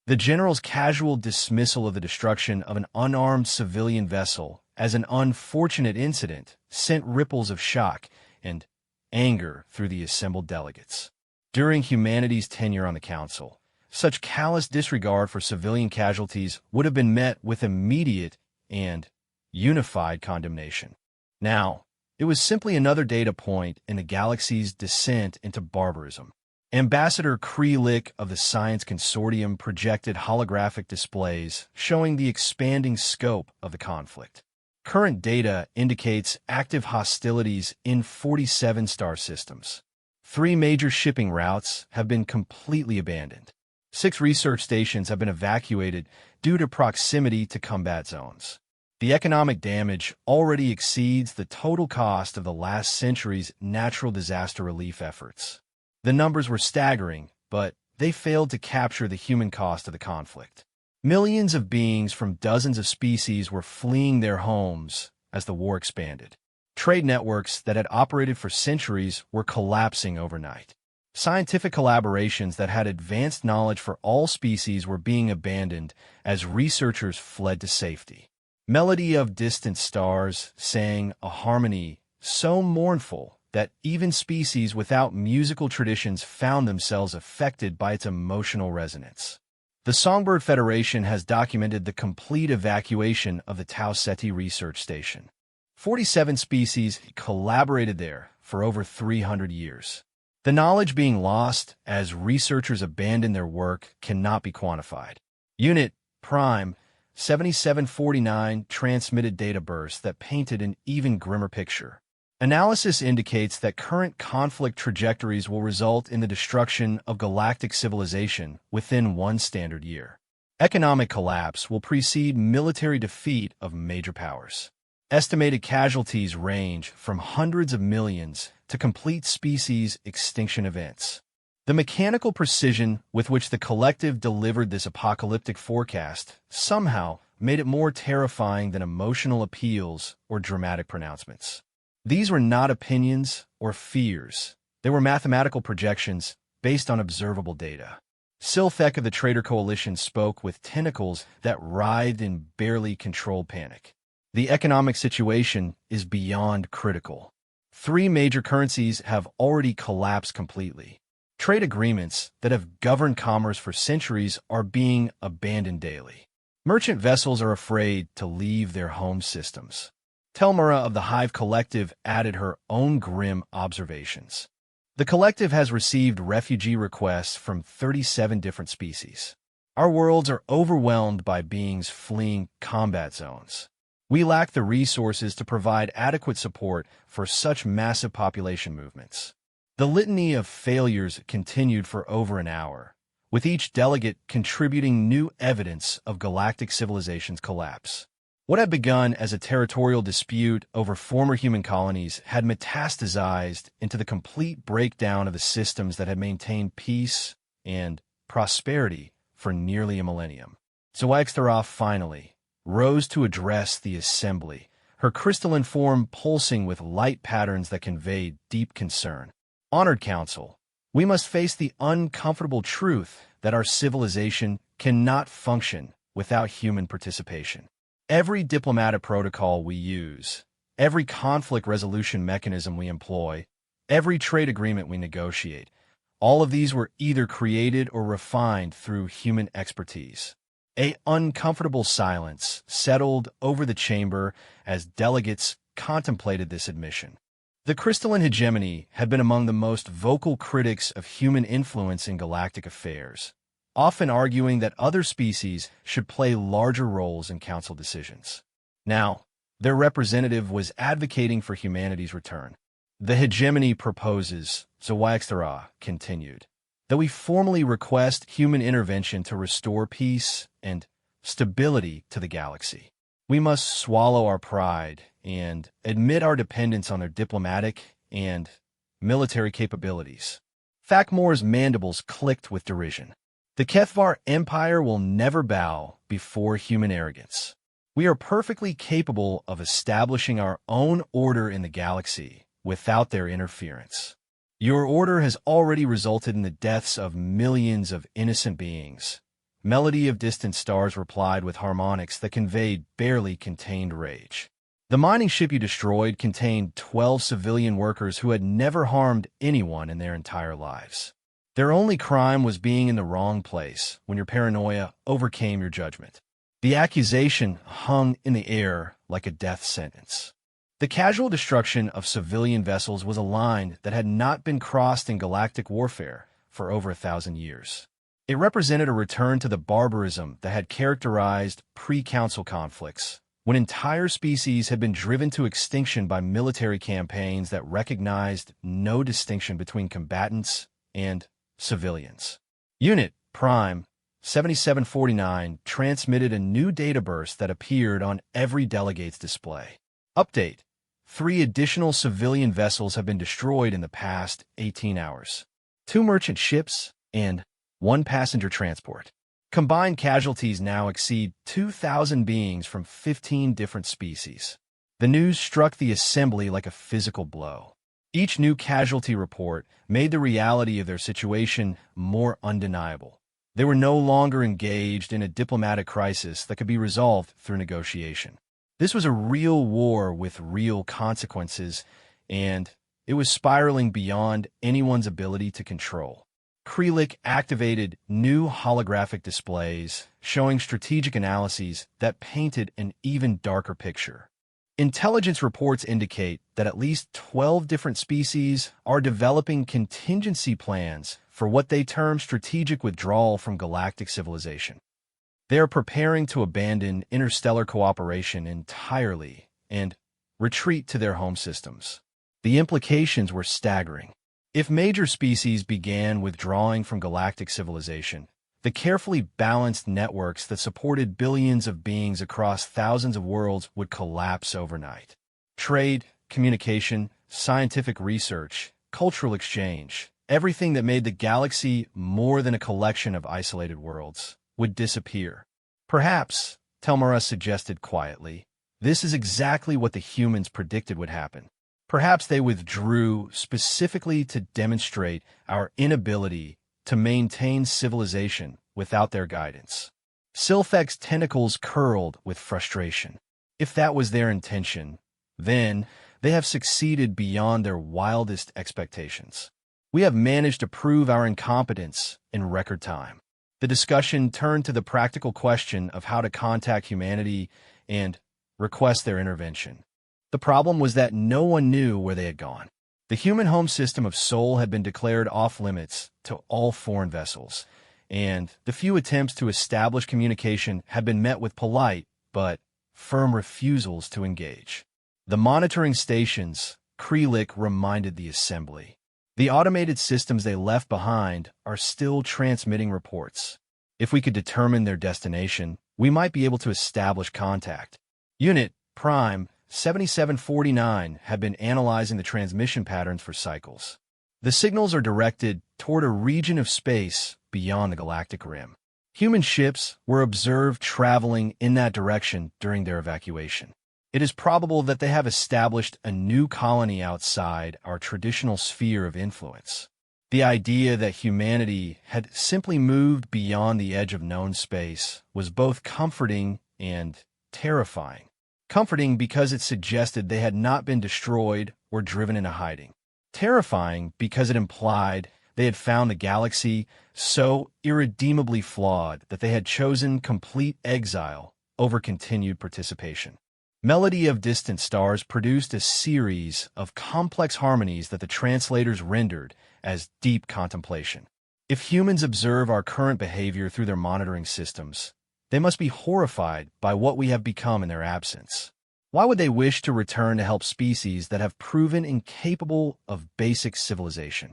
Speaker 1: The general's casual dismissal of the destruction of an unarmed civilian vessel as an unfortunate incident sent ripples of shock and anger through the assembled delegates. During humanity's tenure on the Council, such callous disregard for civilian casualties would have been met with immediate and unified condemnation. Now, it was simply another data point in the galaxy's descent into barbarism. Ambassador Krelik of the Science Consortium projected holographic displays showing the expanding scope of the conflict. Current data indicates active hostilities in 47 star systems. 3 major shipping routes have been completely abandoned. 6 research stations have been evacuated due to proximity to combat zones. The economic damage already exceeds the total cost of the last century's natural disaster relief efforts. The numbers were staggering, but they failed to capture the human cost of the conflict. Millions of beings from dozens of species were fleeing their homes as the war expanded. Trade networks that had operated for centuries were collapsing overnight. Scientific collaborations that had advanced knowledge for all species were being abandoned as researchers fled to safety. Melody of distant stars sang a harmony so mournful that even species without musical traditions found themselves affected by its emotional resonance. The Songbird Federation has documented the complete evacuation of the Tau Ceti research station. 47 species collaborated there for over 300 years. The knowledge being lost as researchers abandon their work cannot be quantified. Unit Prime 7749 transmitted data bursts that painted an even grimmer picture. Analysis indicates that current conflict trajectories will result in the destruction of galactic civilization within 1 standard year. Economic collapse will precede military defeat of major powers. Estimated casualties range from hundreds of millions to complete species extinction events. The mechanical precision with which the collective delivered this apocalyptic forecast somehow made it more terrifying than emotional appeals or dramatic pronouncements. These were not opinions or fears. They were mathematical projections based on observable data. Silthek of the Traitor Coalition spoke with tentacles that writhed in barely controlled panic. The economic situation is beyond critical. 3 major currencies have already collapsed completely. Trade agreements that have governed commerce for centuries are being abandoned daily. Merchant vessels are afraid to leave their home systems. Telmura of the Hive Collective added her own grim observations. The collective has received refugee requests from 37 different species. Our worlds are overwhelmed by beings fleeing combat zones. We lack the resources to provide adequate support for such massive population movements. The litany of failures continued for over an hour, with each delegate contributing new evidence of galactic civilization's collapse. What had begun as a territorial dispute over former human colonies had metastasized into the complete breakdown of the systems that had maintained peace and prosperity for nearly a millennium. Zoaxtharoff finally rose to address the assembly, her crystalline form pulsing with light patterns that conveyed deep concern. Honored Council, we must face the uncomfortable truth that our civilization cannot function without human participation. Every diplomatic protocol we use, every conflict resolution mechanism we employ, every trade agreement we negotiate, all of these were either created or refined through human expertise. An uncomfortable silence settled over the chamber as delegates contemplated this admission. The crystalline hegemony had been among the most vocal critics of human influence in galactic affairs, often arguing that other species should play larger roles in council decisions. Now, Their representative was advocating for humanity's return. The hegemony proposes, Zawaxtara continued, that we formally request human intervention to restore peace and stability to the galaxy. We must swallow our pride and admit our dependence on their diplomatic and military capabilities. Thakmor's mandibles clicked with derision. The Kethvar Empire will never bow before human arrogance. We are perfectly capable of establishing our own order in the galaxy without their interference. Your order has already resulted in the deaths of millions of innocent beings. Melody of Distant Stars replied with harmonics that conveyed barely contained rage. The mining ship you destroyed contained 12 civilian workers who had never harmed anyone in their entire lives. Their only crime was being in the wrong place when your paranoia overcame your judgment. The accusation hung in the air like a death sentence. The casual destruction of civilian vessels was a line that had not been crossed in galactic warfare for over 1,000 years. It represented a return to the barbarism that had characterized pre-council conflicts, when entire species had been driven to extinction by military campaigns that recognized no distinction between combatants and civilians. Unit Prime 7749 transmitted a new data burst that appeared on every delegate's display. Update: 3 additional civilian vessels have been destroyed in the past 18 hours. 2 merchant ships and 1 passenger transport. Combined casualties now exceed 2,000 beings from 15 different species. The news struck the assembly like a physical blow. Each new casualty report made the reality of their situation more undeniable. They were no longer engaged in a diplomatic crisis that could be resolved through negotiation. This was a real war with real consequences, and it was spiraling beyond anyone's ability to control. Krelik activated new holographic displays showing strategic analyses that painted an even darker picture. Intelligence reports indicate that at least 12 different species are developing contingency plans for what they term strategic withdrawal from galactic civilization. They are preparing to abandon interstellar cooperation entirely and retreat to their home systems. The implications were staggering. If major species began withdrawing from galactic civilization, the carefully balanced networks that supported billions of beings across thousands of worlds would collapse overnight. Trade, communication, scientific research, cultural exchange, everything that made the galaxy more than a collection of isolated worlds, would disappear. Perhaps, Telmara suggested quietly, this is exactly what the humans predicted would happen. Perhaps they withdrew specifically to demonstrate our inability to maintain civilization without their guidance. Silthek's tentacles curled with frustration. If that was their intention, then they have succeeded beyond their wildest expectations. We have managed to prove our incompetence in record time. The discussion turned to the practical question of how to contact humanity and request their intervention. The problem was that no one knew where they had gone. The human home system of Sol had been declared off-limits to all foreign vessels, and the few attempts to establish communication had been met with polite but firm refusals to engage. The monitoring stations, Krelik reminded the assembly. The automated systems they left behind are still transmitting reports. If we could determine their destination, we might be able to establish contact. Unit Prime 7749 had been analyzing the transmission patterns for cycles. The signals are directed toward a region of space beyond the galactic rim. Human ships were observed traveling in that direction during their evacuation. It is probable that they have established a new colony outside our traditional sphere of influence. The idea that humanity had simply moved beyond the edge of known space was both comforting and terrifying. Comforting because it suggested they had not been destroyed or driven into hiding. Terrifying because it implied they had found the galaxy so irredeemably flawed that they had chosen complete exile over continued participation. Melody of Distant Stars produced a series of complex harmonies that the translators rendered as deep contemplation. If humans observe our current behavior through their monitoring systems, they must be horrified by what we have become in their absence. Why would they wish to return to help species that have proven incapable of basic civilization?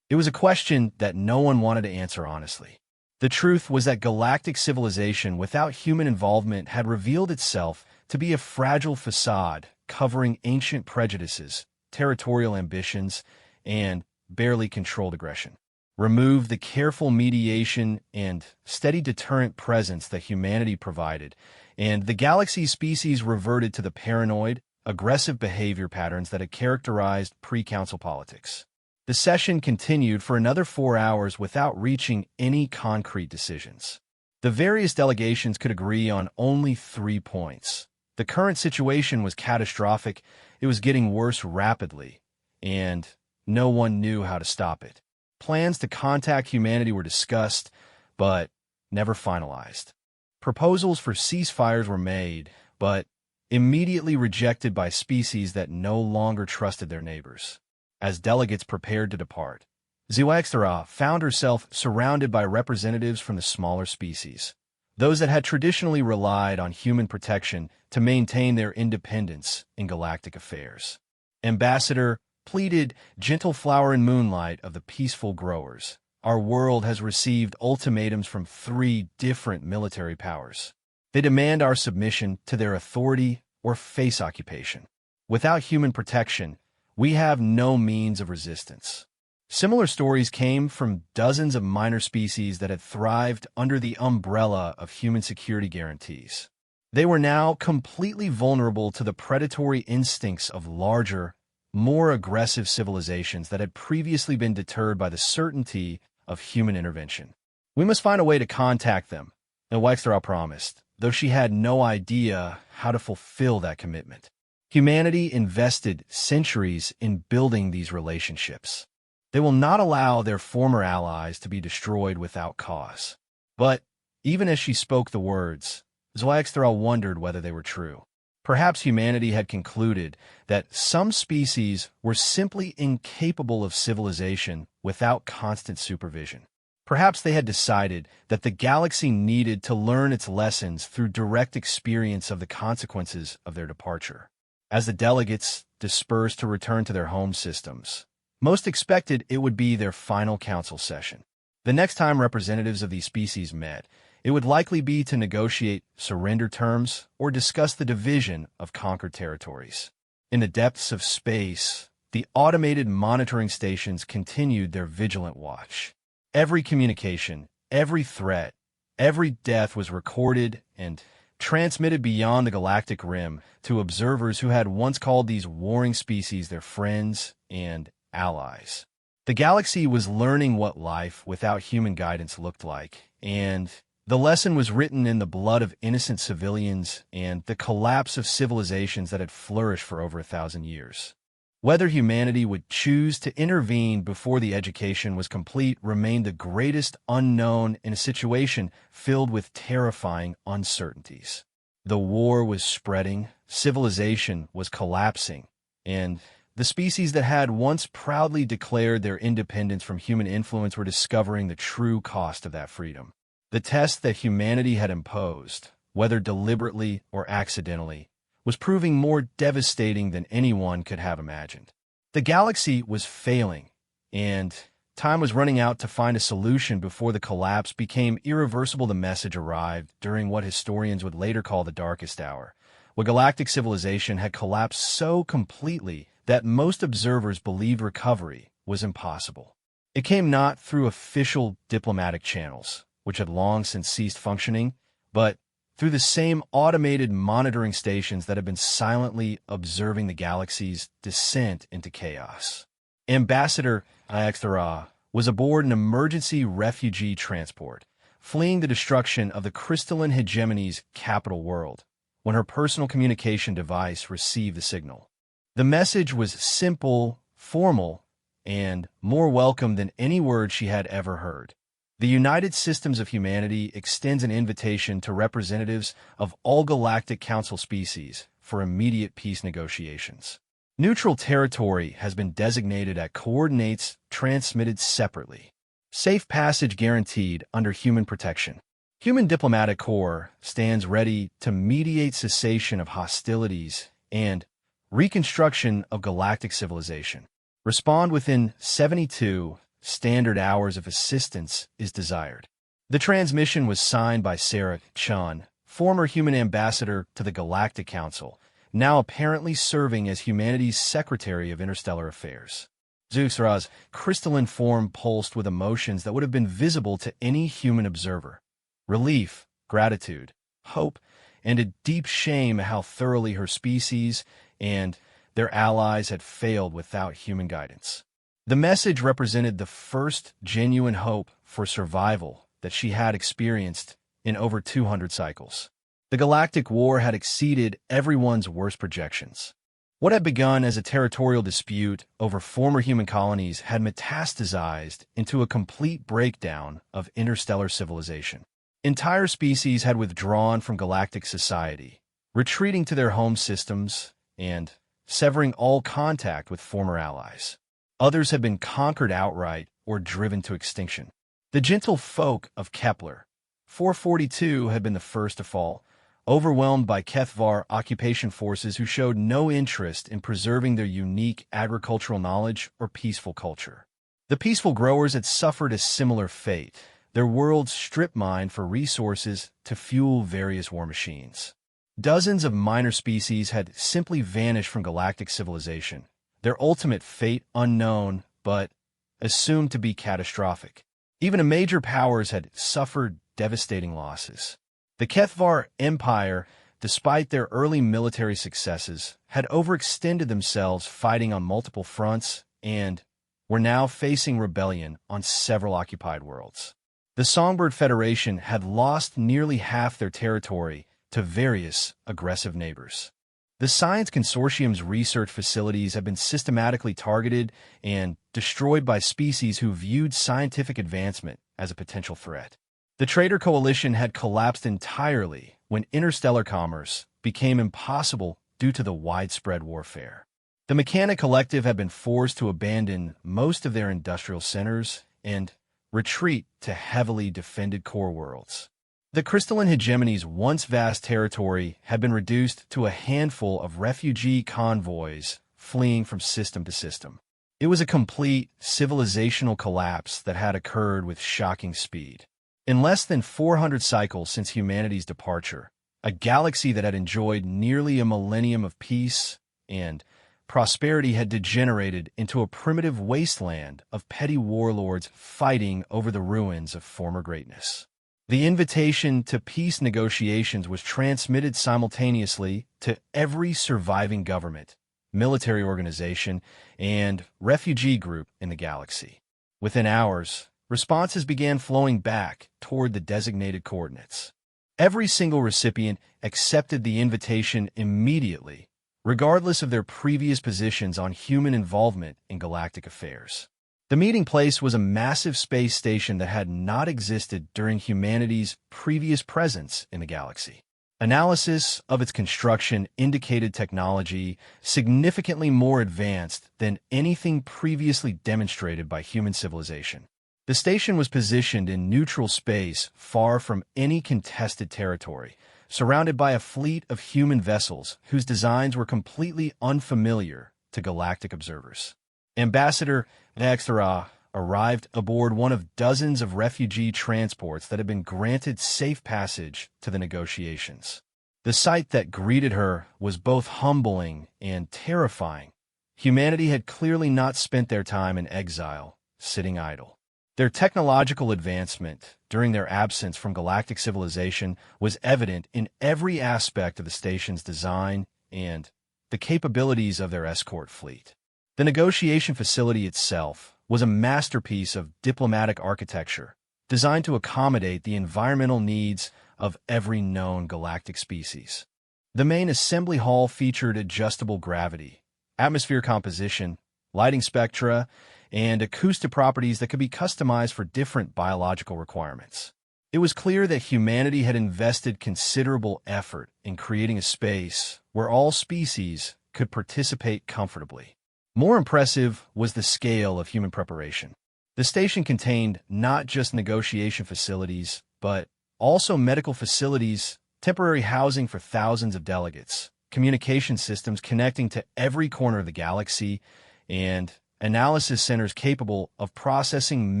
Speaker 1: It was a question that no one wanted to answer honestly. The truth was that galactic civilization without human involvement had revealed itself to be a fragile facade covering ancient prejudices, territorial ambitions, and barely controlled aggression. Remove the careful mediation and steady deterrent presence that humanity provided, and the galaxy's species reverted to the paranoid, aggressive behavior patterns that had characterized pre-council politics. The session continued for another 4 hours without reaching any concrete decisions. The various delegations could agree on only 3 points. The current situation was catastrophic, it was getting worse rapidly, and no one knew how to stop it. Plans to contact humanity were discussed, but never finalized. Proposals for ceasefires were made, but immediately rejected by species that no longer trusted their neighbors. As delegates prepared to depart, Zhuangzi found herself surrounded by representatives from the smaller species, those that had traditionally relied on human protection to maintain their independence in galactic affairs. Ambassador pleaded, "Gentle flower and moonlight of the peaceful growers. Our world has received ultimatums from 3 different military powers. They demand our submission to their authority or face occupation. Without human protection, we have no means of resistance." Similar stories came from dozens of minor species that had thrived under the umbrella of human security guarantees. They were now completely vulnerable to the predatory instincts of larger, more aggressive civilizations that had previously been deterred by the certainty of human intervention. "We must find a way to contact them," Zhuangzi promised, though she had no idea how to fulfill that commitment. Humanity invested centuries in building these relationships. They will not allow their former allies to be destroyed without cause. But even as she spoke the words, Zhuangzi wondered whether they were true. Perhaps humanity had concluded that some species were simply incapable of civilization without constant supervision. Perhaps they had decided that the galaxy needed to learn its lessons through direct experience of the consequences of their departure. As the delegates dispersed to return to their home systems, most expected it would be their final council session. The next time representatives of these species met, it would likely be to negotiate surrender terms or discuss the division of conquered territories. In the depths of space, the automated monitoring stations continued their vigilant watch. Every communication, every threat, every death was recorded and transmitted beyond the galactic rim to observers who had once called these warring species their friends and allies. The galaxy was learning what life without human guidance looked like, and the lesson was written in the blood of innocent civilians and the collapse of civilizations that had flourished for over 1,000 years. Whether humanity would choose to intervene before the education was complete remained the greatest unknown in a situation filled with terrifying uncertainties. The war was spreading, civilization was collapsing, and the species that had once proudly declared their independence from human influence were discovering the true cost of that freedom. The test that humanity had imposed, whether deliberately or accidentally, was proving more devastating than anyone could have imagined. The galaxy was failing, and time was running out to find a solution before the collapse became irreversible. The message arrived during what historians would later call the darkest hour, when galactic civilization had collapsed so completely that most observers believed recovery was impossible. It came not through official diplomatic channels, which had long since ceased functioning, but through the same automated monitoring stations that had been silently observing the galaxy's descent into chaos. Ambassador Zhuangzi was aboard an emergency refugee transport, fleeing the destruction of the crystalline hegemony's capital world, when her personal communication device received the signal. The message was simple, formal, and more welcome than any word she had ever heard. The United Systems of Humanity extends an invitation to representatives of all Galactic Council species for immediate peace negotiations. Neutral territory has been designated at coordinates transmitted separately. Safe passage guaranteed under human protection. Human Diplomatic Corps stands ready to mediate cessation of hostilities and reconstruction of galactic civilization. Respond within 72 standard hours if assistance is desired. The transmission was signed by Sarah Chun, former human ambassador to the Galactic Council, now apparently serving as humanity's Secretary of Interstellar Affairs. Zeusra's crystalline form pulsed with emotions that would have been visible to any human observer. Relief, gratitude, hope, and a deep shame at how thoroughly her species and their allies had failed without human guidance. The message represented the first genuine hope for survival that she had experienced in over 200 cycles. The Galactic War had exceeded everyone's worst projections. What had begun as a territorial dispute over former human colonies had metastasized into a complete breakdown of interstellar civilization. Entire species had withdrawn from galactic society, retreating to their home systems and severing all contact with former allies. Others had been conquered outright or driven to extinction. The gentle folk of Kepler, 442, had been the first to fall, overwhelmed by Kethvar occupation forces who showed no interest in preserving their unique agricultural knowledge or peaceful culture. The peaceful growers had suffered a similar fate, their worlds strip-mined for resources to fuel various war machines. Dozens of minor species had simply vanished from galactic civilization, their ultimate fate unknown but assumed to be catastrophic. Even major powers had suffered devastating losses. The Kethvar Empire, despite their early military successes, had overextended themselves fighting on multiple fronts and were now facing rebellion on several occupied worlds. The Songbird Federation had lost nearly half their territory to various aggressive neighbors. The Science Consortium's research facilities have been systematically targeted and destroyed by species who viewed scientific advancement as a potential threat. The Trader Coalition had collapsed entirely when interstellar commerce became impossible due to the widespread warfare. The Mechanic Collective had been forced to abandon most of their industrial centers and retreat to heavily defended core worlds. The crystalline hegemony's once vast territory had been reduced to a handful of refugee convoys fleeing from system to system. It was a complete civilizational collapse that had occurred with shocking speed. In less than 400 cycles since humanity's departure, a galaxy that had enjoyed nearly a millennium of peace and prosperity had degenerated into a primitive wasteland of petty warlords fighting over the ruins of former greatness. The invitation to peace negotiations was transmitted simultaneously to every surviving government, military organization, and refugee group in the galaxy. Within hours, responses began flowing back toward the designated coordinates. Every single recipient accepted the invitation immediately, regardless of their previous positions on human involvement in galactic affairs. The meeting place was a massive space station that had not existed during humanity's previous presence in the galaxy. Analysis of its construction indicated technology significantly more advanced than anything previously demonstrated by human civilization. The station was positioned in neutral space far from any contested territory, surrounded by a fleet of human vessels whose designs were completely unfamiliar to galactic observers. Ambassador Nextera arrived aboard one of dozens of refugee transports that had been granted safe passage to the negotiations. The sight that greeted her was both humbling and terrifying. Humanity had clearly not spent their time in exile, sitting idle. Their technological advancement during their absence from galactic civilization was evident in every aspect of the station's design and the capabilities of their escort fleet. The negotiation facility itself was a masterpiece of diplomatic architecture, designed to accommodate the environmental needs of every known galactic species. The main assembly hall featured adjustable gravity, atmosphere composition, lighting spectra, and acoustic properties that could be customized for different biological requirements. It was clear that humanity had invested considerable effort in creating a space where all species could participate comfortably. More impressive was the scale of human preparation. The station contained not just negotiation facilities, but Also medical facilities, temporary housing for thousands of delegates, communication systems connecting to every corner of the galaxy, and analysis centers capable of processing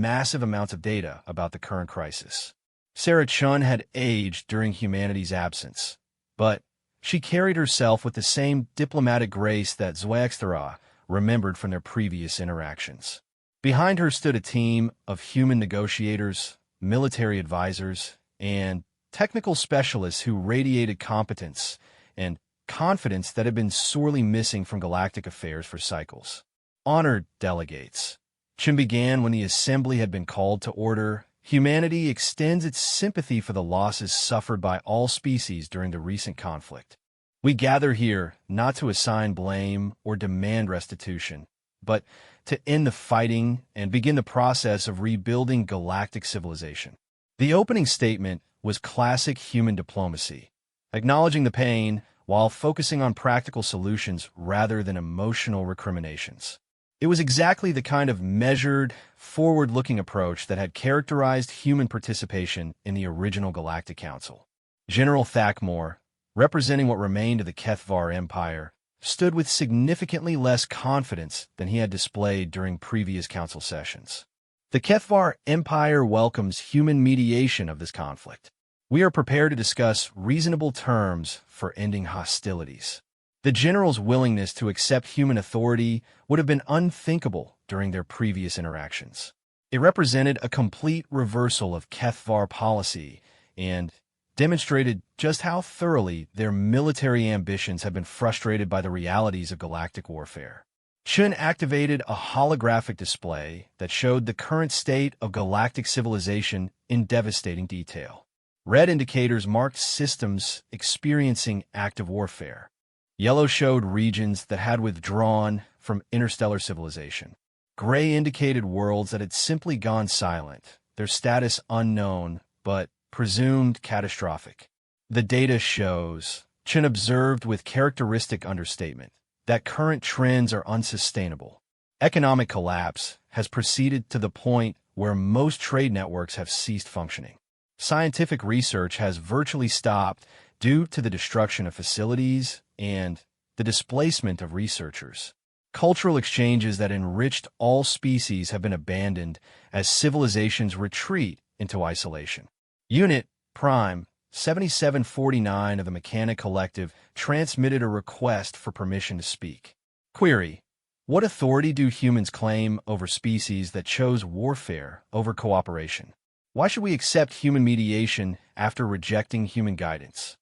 Speaker 1: massive amounts of data about the current crisis. Sarah Chun had aged during humanity's absence, but she carried herself with the same diplomatic grace that Zwaxthara remembered from their previous interactions. Behind her stood a team of human negotiators, military advisors, and technical specialists who radiated competence and confidence that had been sorely missing from galactic affairs for cycles. Honored delegates. Chun began when the assembly had been called to order. Humanity extends its sympathy for the losses suffered by all species during the recent conflict. We gather here not to assign blame or demand restitution, but to end the fighting and begin the process of rebuilding galactic civilization. The opening statement was classic human diplomacy, acknowledging the pain while focusing on practical solutions rather than emotional recriminations. It was exactly the kind of measured, forward-looking approach that had characterized human participation in the original Galactic Council. General Thakmore, representing what remained of the Kethvar Empire, stood with significantly less confidence than he had displayed during previous council sessions. The Kethvar Empire welcomes human mediation of this conflict. We are prepared to discuss reasonable terms for ending hostilities. The general's willingness to accept human authority would have been unthinkable during their previous interactions. It represented a complete reversal of Kethvar policy and demonstrated just how thoroughly their military ambitions had been frustrated by the realities of galactic warfare. Chun activated a holographic display that showed the current state of galactic civilization in devastating detail. Red indicators marked systems experiencing active warfare. Yellow showed regions that had withdrawn from interstellar civilization. Gray indicated worlds that had simply gone silent, their status unknown, but presumed catastrophic. The data shows, Chun observed with characteristic understatement, that current trends are unsustainable. Economic collapse has proceeded to the point where most trade networks have ceased functioning. Scientific research has virtually stopped due to the destruction of facilities and the displacement of researchers. Cultural exchanges that enriched all species have been abandoned as civilizations retreat into isolation. Unit Prime 7749 of the Mechanic Collective transmitted a request for permission to speak. Query: what authority do humans claim over species that chose warfare over cooperation? Why should we accept human mediation after rejecting human guidance?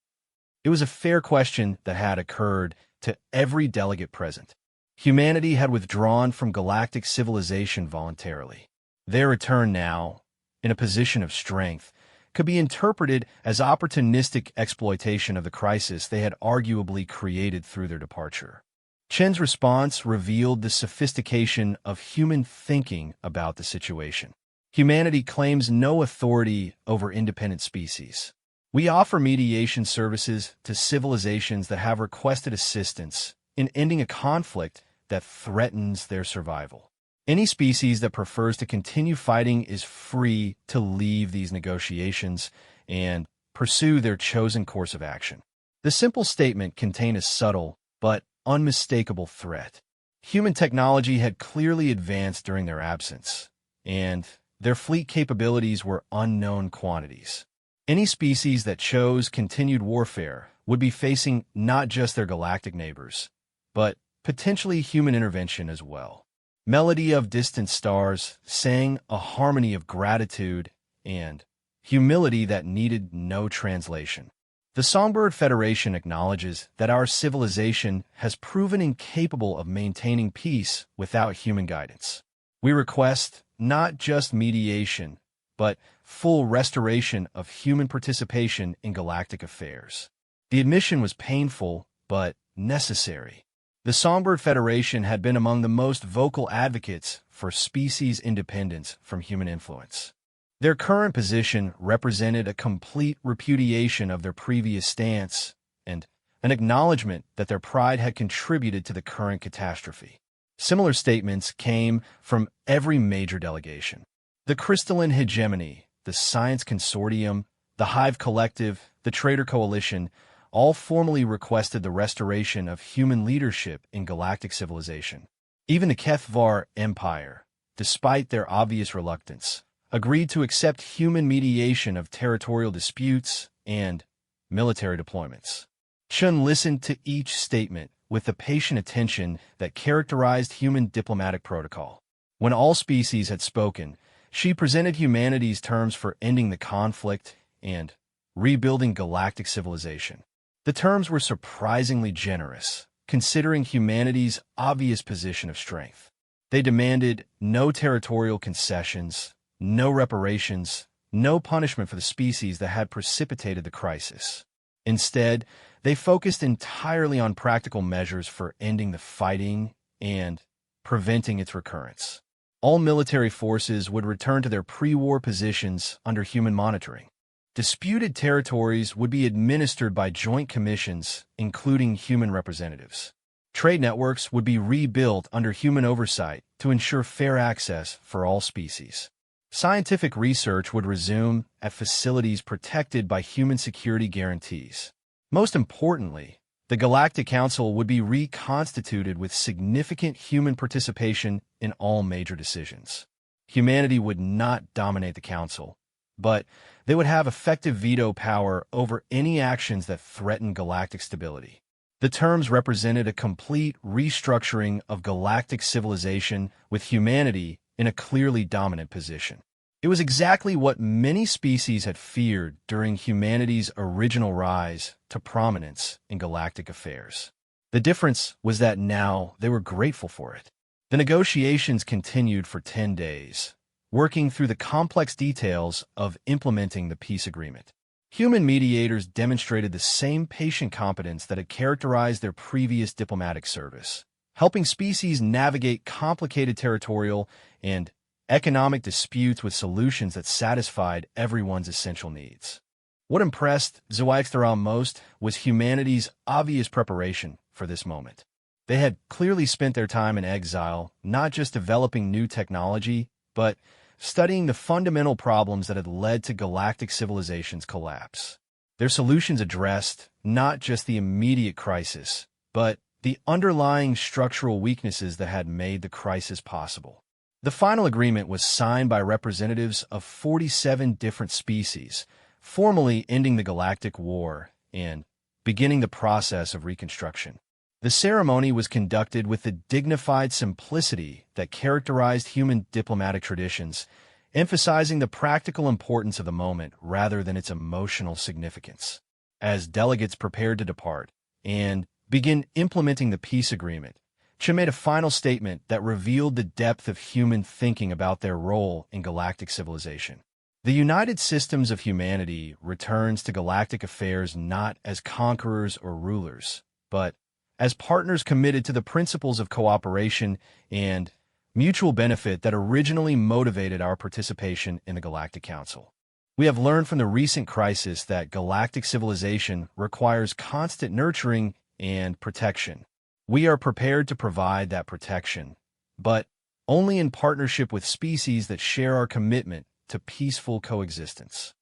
Speaker 1: It was a fair question that had occurred to every delegate present. Humanity had withdrawn from galactic civilization voluntarily. Their return now, in a position of strength, could be interpreted as opportunistic exploitation of the crisis they had arguably created through their departure. Chen's response revealed the sophistication of human thinking about the situation. Humanity claims no authority over independent species. We offer mediation services to civilizations that have requested assistance in ending a conflict that threatens their survival. Any species that prefers to continue fighting is free to leave these negotiations and pursue their chosen course of action. The simple statement contained a subtle but unmistakable threat. Human technology had clearly advanced during their absence, and their fleet capabilities were unknown quantities. Any species that chose continued warfare would be facing not just their galactic neighbors, but potentially human intervention as well. Melody of Distant Stars sang a harmony of gratitude and humility that needed no translation. The Songbird Federation acknowledges that our civilization has proven incapable of maintaining peace without human guidance. We request not just mediation, but full restoration of human participation in galactic affairs. The admission was painful, but necessary. The Songbird Federation had been among the most vocal advocates for species independence from human influence. Their current position represented a complete repudiation of their previous stance and an acknowledgement that their pride had contributed to the current catastrophe. Similar statements came from every major delegation. The Crystalline Hegemony, the Science Consortium, the The Hive Collective, the Traitor Coalition, all formally requested the restoration of human leadership in galactic civilization. Even the Kethvar Empire, despite their obvious reluctance, agreed to accept human mediation of territorial disputes and military deployments. Chun listened to each statement with the patient attention that characterized human diplomatic protocol. When all species had spoken, she presented humanity's terms for ending the conflict and rebuilding galactic civilization. The terms were surprisingly generous, considering humanity's obvious position of strength. They demanded no territorial concessions, no reparations, no punishment for the species that had precipitated the crisis. Instead, they focused entirely on practical measures for ending the fighting and preventing its recurrence. All military forces would return to their pre-war positions under human monitoring. Disputed territories would be administered by joint commissions, including human representatives. Trade networks would be rebuilt under human oversight to ensure fair access for all species. Scientific research would resume at facilities protected by human security guarantees. Most importantly, the Galactic Council would be reconstituted with significant human participation in all major decisions. Humanity would not dominate the Council, but they would have effective veto power over any actions that threaten galactic stability. The terms represented a complete restructuring of galactic civilization with humanity in a clearly dominant position. It was exactly what many species had feared during humanity's original rise to prominence in galactic affairs. The difference was that now they were grateful for it. The negotiations continued for 10 days, working through the complex details of implementing the peace agreement. Human mediators demonstrated the same patient competence that had characterized their previous diplomatic service, helping species navigate complicated territorial and economic disputes with solutions that satisfied everyone's essential needs. What impressed HFY most was humanity's obvious preparation for this moment. They had clearly spent their time in exile, not just developing new technology, but studying the fundamental problems that had led to galactic civilization's collapse. Their solutions addressed not just the immediate crisis, but the underlying structural weaknesses that had made the crisis possible. The final agreement was signed by representatives of 47 different species, formally ending the Galactic War and beginning the process of reconstruction. The ceremony was conducted with the dignified simplicity that characterized human diplomatic traditions, emphasizing the practical importance of the moment rather than its emotional significance. As delegates prepared to depart and begin implementing the peace agreement, Chen made a final statement that revealed the depth of human thinking about their role in galactic civilization. The United Systems of Humanity returns to galactic affairs not as conquerors or rulers, but as partners committed to the principles of cooperation and mutual benefit that originally motivated our participation in the Galactic Council. We have learned from the recent crisis that galactic civilization requires constant nurturing and protection. We are prepared to provide that protection, but only in partnership with species that share our commitment to peaceful coexistence.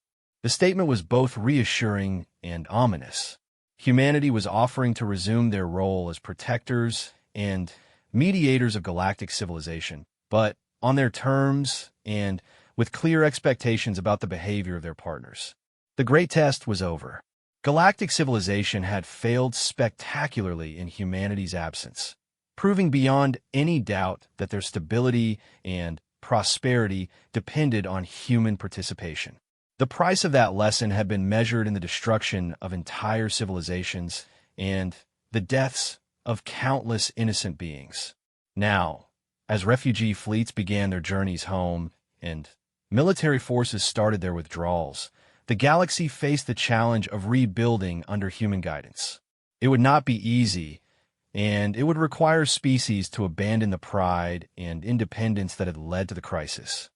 Speaker 1: The statement was both reassuring and ominous. Humanity was offering to resume their role as protectors and mediators of galactic civilization, but on their terms and with clear expectations about the behavior of their partners. The great test was over. Galactic civilization had failed spectacularly in humanity's absence, proving beyond any doubt that their stability and prosperity depended on human participation. The price of that lesson had been measured in the destruction of entire civilizations and the deaths of countless innocent beings. Now, as refugee fleets began their journeys home and military forces started their withdrawals, the galaxy faced the challenge of rebuilding under human guidance. It would not be easy, and it would require species to abandon the pride and independence that had led to the crisis.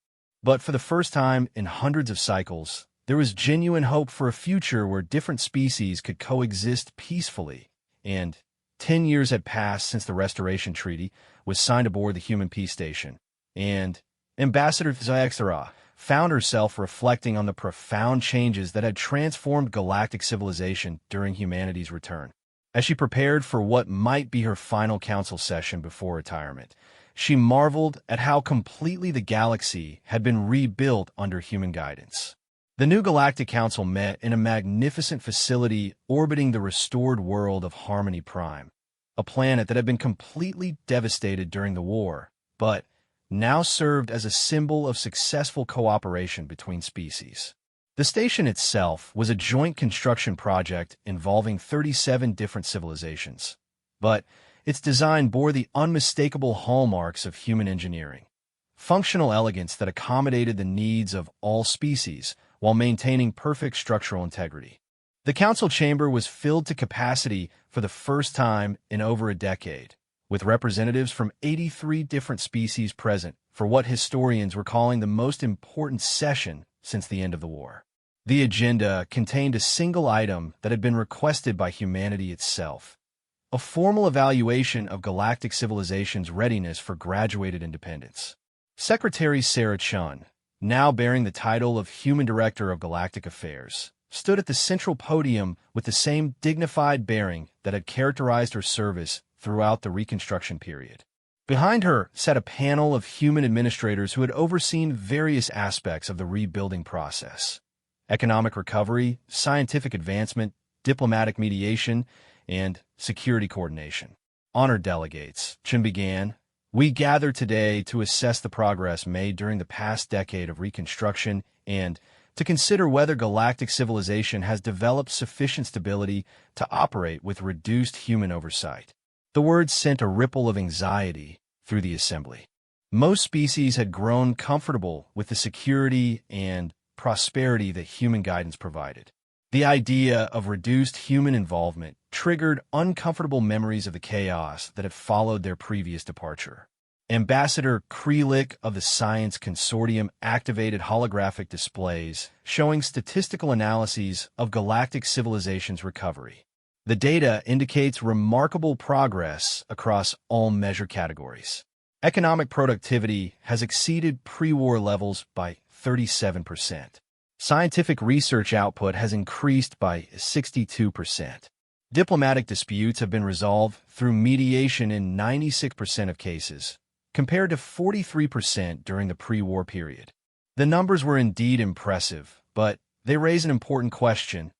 Speaker 1: But for the first time in hundreds of cycles, there was genuine hope for a future where different species could coexist peacefully. And 10 years had passed since the Restoration Treaty was signed aboard the Human Peace Station, and Ambassador HFY found herself reflecting on the profound changes that had transformed galactic civilization during humanity's return. As she prepared for what might be her final council session before retirement, she marveled at how completely the galaxy had been rebuilt under human guidance. The new Galactic Council met in a magnificent facility orbiting the restored world of Harmony Prime, a planet that had been completely devastated during the war, but now served as a symbol of successful cooperation between species. The station itself was a joint construction project involving 37 different civilizations, but its design bore the unmistakable hallmarks of human engineering. Functional elegance that accommodated the needs of all species while maintaining perfect structural integrity. The council chamber was filled to capacity for the first time in over a decade, with representatives from 83 different species present for what historians were calling the most important session since the end of the war. The agenda contained a single item that had been requested by humanity itself: a formal evaluation of galactic civilization's readiness for graduated independence. Secretary Sarah Chun, now bearing the title of Human Director of Galactic Affairs, stood at the central podium with the same dignified bearing that had characterized her service throughout the Reconstruction period. Behind her sat a panel of human administrators who had overseen various aspects of the rebuilding process: economic recovery, scientific advancement, diplomatic mediation, and security coordination. Honored delegates, Chun began, we gather today to assess the progress made during the past decade of Reconstruction and to consider whether galactic civilization has developed sufficient stability to operate with reduced human oversight. The words sent a ripple of anxiety through the assembly. Most species had grown comfortable with the security and prosperity that human guidance provided. The idea of reduced human involvement triggered uncomfortable memories of the chaos that had followed their previous departure. Ambassador Krelik of the Science Consortium activated holographic displays showing statistical analyses of galactic civilization's recovery. The data indicates remarkable progress across all measure categories. Economic productivity has exceeded pre-war levels by 37%. Scientific research output has increased by 62%. Diplomatic disputes have been resolved through mediation in 96% of cases, compared to 43% during the pre-war period. The numbers were indeed impressive, but they raise an important question: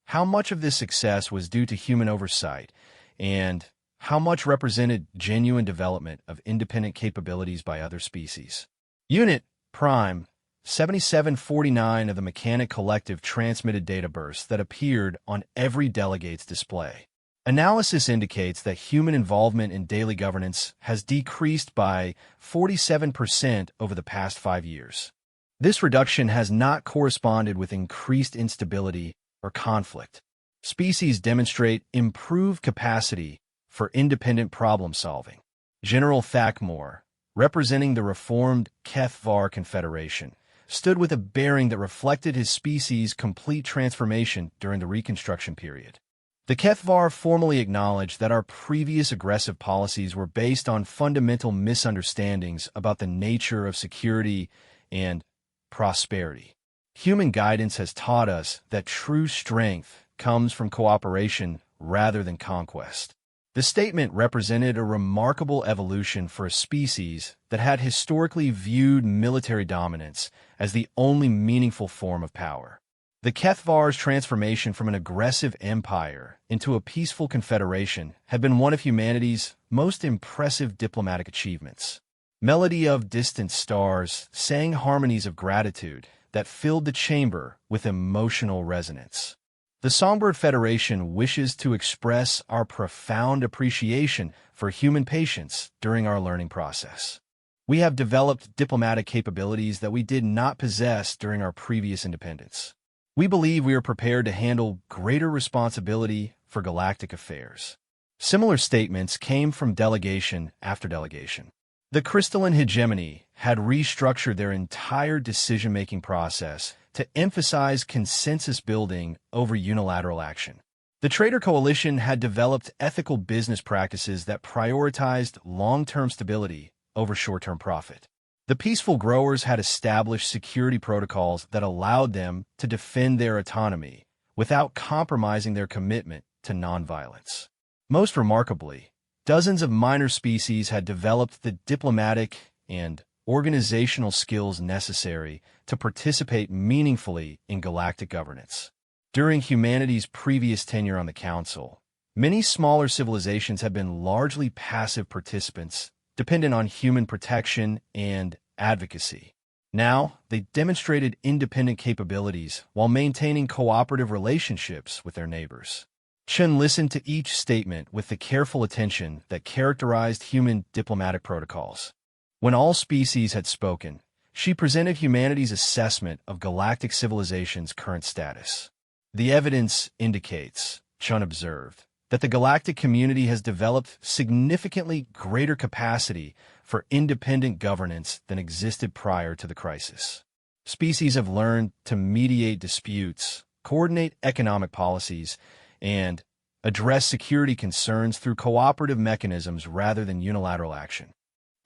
Speaker 1: how much of this success was due to human oversight, and how much represented genuine development of independent capabilities by other species? Unit Prime 7749 of the Mechanic Collective transmitted data bursts that appeared on every delegate's display. Analysis indicates that human involvement in daily governance has decreased by 47% over the past 5 years. This reduction has not corresponded with increased instability or conflict. Species demonstrate improved capacity for independent problem solving. General Thakmore, representing the reformed Kethvar Confederation, stood with a bearing that reflected his species' complete transformation during the Reconstruction period. The Kethvar formally acknowledged that our previous aggressive policies were based on fundamental misunderstandings about the nature of security and prosperity. Human guidance has taught us that true strength comes from cooperation rather than conquest. The statement represented a remarkable evolution for a species that had historically viewed military dominance as the only meaningful form of power. The Kethvar's transformation from an aggressive empire into a peaceful confederation had been one of humanity's most impressive diplomatic achievements. Melody of Distant Stars sang harmonies of gratitude that filled the chamber with emotional resonance. The Songbird Federation wishes to express our profound appreciation for human patience during our learning process. We have developed diplomatic capabilities that we did not possess during our previous independence. We believe we are prepared to handle greater responsibility for galactic affairs. Similar statements came from delegation after delegation. The crystalline hegemony had restructured their entire decision-making process to emphasize consensus building over unilateral action. The Trader Coalition had developed ethical business practices that prioritized long-term stability over short-term profit. The peaceful growers had established security protocols that allowed them to defend their autonomy without compromising their commitment to nonviolence. Most remarkably, dozens of minor species had developed the diplomatic and organizational skills necessary to participate meaningfully in galactic governance. During humanity's previous tenure on the Council, many smaller civilizations have been largely passive participants, dependent on human protection and advocacy. Now, they demonstrated independent capabilities while maintaining cooperative relationships with their neighbors. Chen listened to each statement with the careful attention that characterized human diplomatic protocols. When all species had spoken, she presented humanity's assessment of galactic civilization's current status. The evidence indicates, Chen observed, that the galactic community has developed significantly greater capacity for independent governance than existed prior to the crisis. Species have learned to mediate disputes, coordinate economic policies, and address security concerns through cooperative mechanisms rather than unilateral action.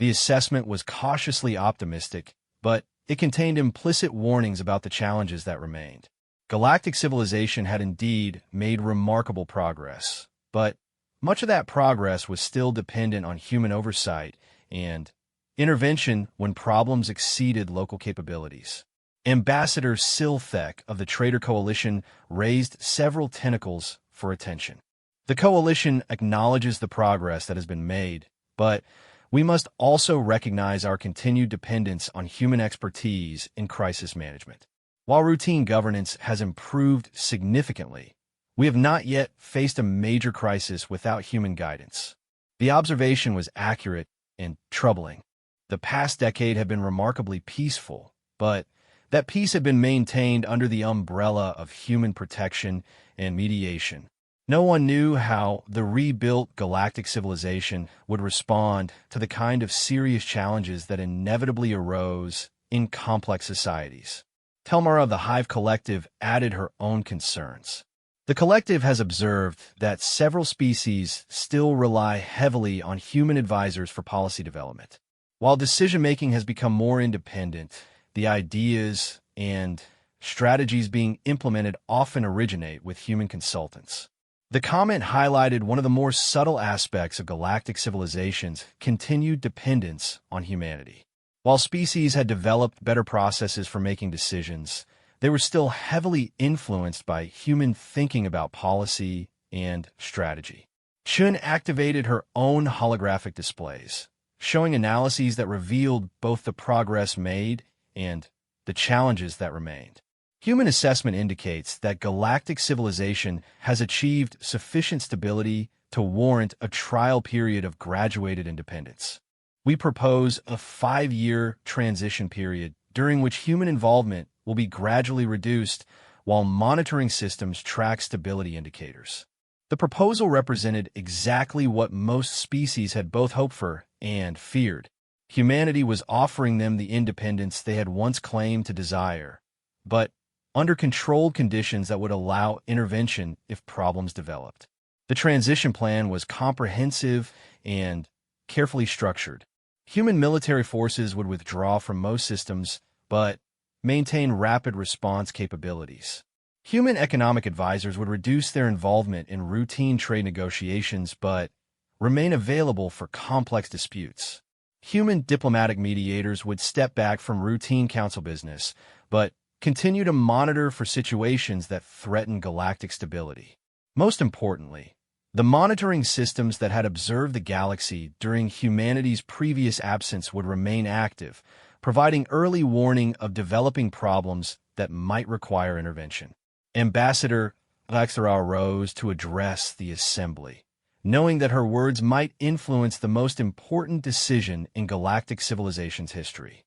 Speaker 1: The assessment was cautiously optimistic, but it contained implicit warnings about the challenges that remained. Galactic civilization had indeed made remarkable progress, but much of that progress was still dependent on human oversight and intervention when problems exceeded local capabilities. Ambassador Silthek of the Traitor Coalition raised several tentacles for attention. The coalition acknowledges the progress that has been made, but we must also recognize our continued dependence on human expertise in crisis management. While routine governance has improved significantly, we have not yet faced a major crisis without human guidance. The observation was accurate and troubling. The past decade had been remarkably peaceful, but that peace had been maintained under the umbrella of human protection and mediation. No one knew how the rebuilt galactic civilization would respond to the kind of serious challenges that inevitably arose in complex societies. Telmara of the Hive Collective added her own concerns. The collective has observed that several species still rely heavily on human advisors for policy development. While decision-making has become more independent, the ideas and strategies being implemented often originate with human consultants. The comment highlighted one of the more subtle aspects of galactic civilization's continued dependence on humanity. While species had developed better processes for making decisions, they were still heavily influenced by human thinking about policy and strategy. Chun activated her own holographic displays, showing analyses that revealed both the progress made and the challenges that remained. Human assessment indicates that galactic civilization has achieved sufficient stability to warrant a trial period of graduated independence. We propose a 5-year transition period during which human involvement will be gradually reduced while monitoring systems track stability indicators. The proposal represented exactly what most species had both hoped for and feared. Humanity was offering them the independence they had once claimed to desire, but under controlled conditions that would allow intervention if problems developed. The transition plan was comprehensive and carefully structured. Human military forces would withdraw from most systems, but maintain rapid response capabilities. Human economic advisors would reduce their involvement in routine trade negotiations, but remain available for complex disputes. Human diplomatic mediators would step back from routine council business, but continue to monitor for situations that threaten galactic stability. Most importantly, the monitoring systems that had observed the galaxy during humanity's previous absence would remain active, providing early warning of developing problems that might require intervention. Ambassador Laxarau rose to address the assembly, knowing that her words might influence the most important decision in galactic civilization's history.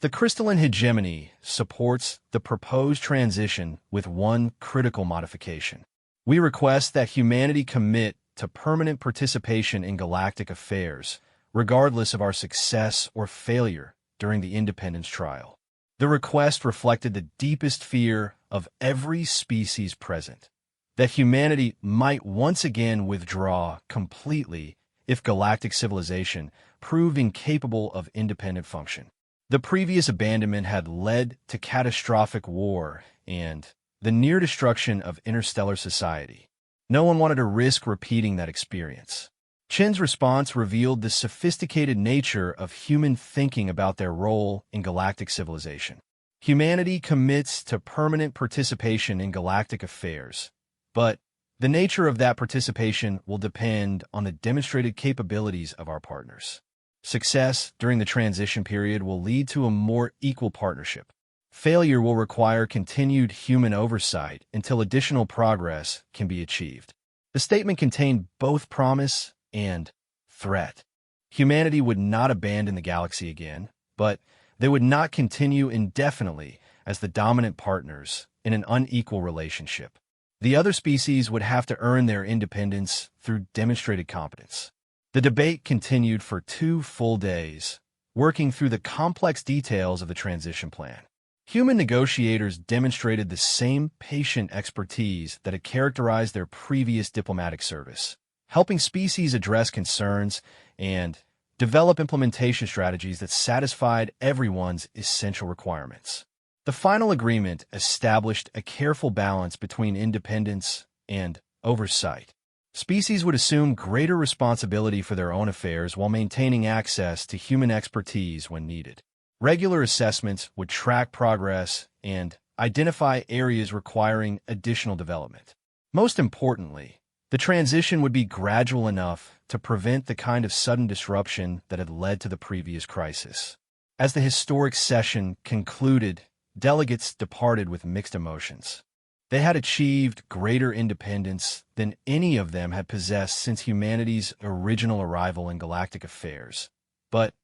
Speaker 1: The crystalline hegemony supports the proposed transition with one critical modification. We request that humanity commit to permanent participation in galactic affairs, regardless of our success or failure during the independence trial. The request reflected the deepest fear of every species present, that humanity might once again withdraw completely if galactic civilization proved incapable of independent function. The previous abandonment had led to catastrophic war and the near destruction of interstellar society. No one wanted to risk repeating that experience. Chin's response revealed the sophisticated nature of human thinking about their role in galactic civilization. Humanity commits to permanent participation in galactic affairs, but the nature of that participation will depend on the demonstrated capabilities of our partners. Success during the transition period will lead to a more equal partnership. Failure will require continued human oversight until additional progress can be achieved. The statement contained both promise and threat. Humanity would not abandon the galaxy again, but they would not continue indefinitely as the dominant partners in an unequal relationship. The other species would have to earn their independence through demonstrated competence. The debate continued for 2 full days, working through the complex details of the transition plan. Human negotiators demonstrated the same patient expertise that had characterized their previous diplomatic service, helping species address concerns and develop implementation strategies that satisfied everyone's essential requirements. The final agreement established a careful balance between independence and oversight. Species would assume greater responsibility for their own affairs while maintaining access to human expertise when needed. Regular assessments would track progress and identify areas requiring additional development. Most importantly, the transition would be gradual enough to prevent the kind of sudden disruption that had led to the previous crisis. As the historic session concluded, delegates departed with mixed emotions. They had achieved greater independence than any of them had possessed since humanity's original arrival in galactic affairs. But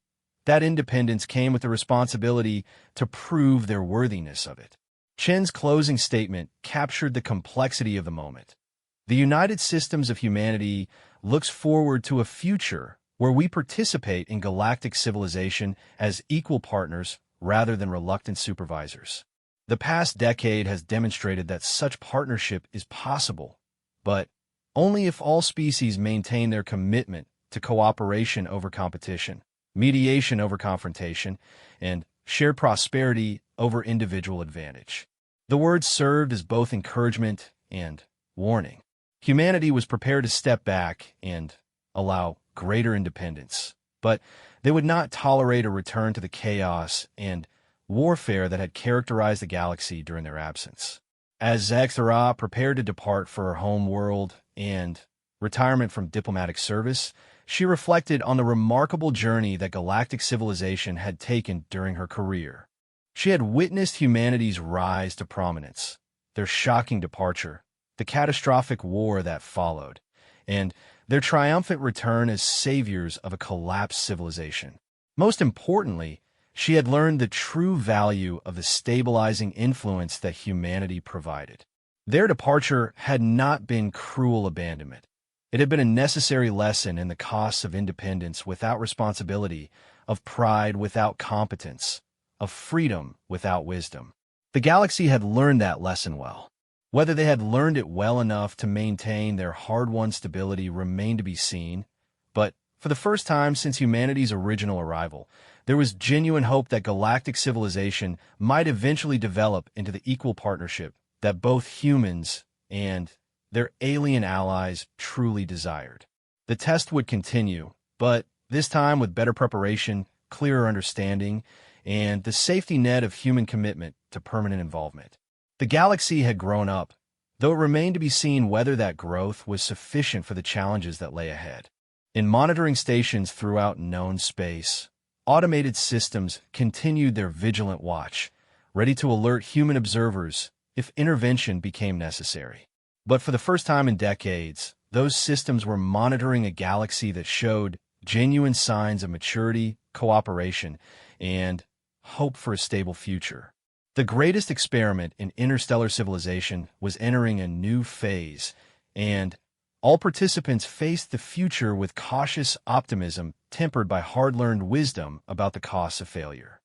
Speaker 1: that independence came with the responsibility to prove their worthiness of it. Chen's closing statement captured the complexity of the moment. The United Systems of Humanity looks forward to a future where we participate in galactic civilization as equal partners rather than reluctant supervisors. The past decade has demonstrated that such partnership is possible, but only if all species maintain their commitment to cooperation over competition, mediation over confrontation, and shared prosperity over individual advantage. The words served as both encouragement and warning. Humanity was prepared to step back and allow greater independence, but they would not tolerate a return to the chaos and warfare that had characterized the galaxy during their absence. As Zagthara prepared to depart for her home world and retirement from diplomatic service, she reflected on the remarkable journey that galactic civilization had taken during her career. She had witnessed humanity's rise to prominence, their shocking departure, the catastrophic war that followed, and their triumphant return as saviors of a collapsed civilization. Most importantly, she had learned the true value of the stabilizing influence that humanity provided. Their departure had not been cruel abandonment. It had been a necessary lesson in the costs of independence without responsibility, of pride without competence, of freedom without wisdom. The galaxy had learned that lesson well. Whether they had learned it well enough to maintain their hard-won stability remained to be seen, but for the first time since humanity's original arrival, there was genuine hope that galactic civilization might eventually develop into the equal partnership that both humans and their alien allies truly desired. The test would continue, but this time with better preparation, clearer understanding, and the safety net of human commitment to permanent involvement. The galaxy had grown up, though it remained to be seen whether that growth was sufficient for the challenges that lay ahead. In monitoring stations throughout known space, automated systems continued their vigilant watch, ready to alert human observers if intervention became necessary. But for the first time in decades, those systems were monitoring a galaxy that showed genuine signs of maturity, cooperation, and hope for a stable future. The greatest experiment in interstellar civilization was entering a new phase, and all participants faced the future with cautious optimism tempered by hard-learned wisdom about the costs of failure.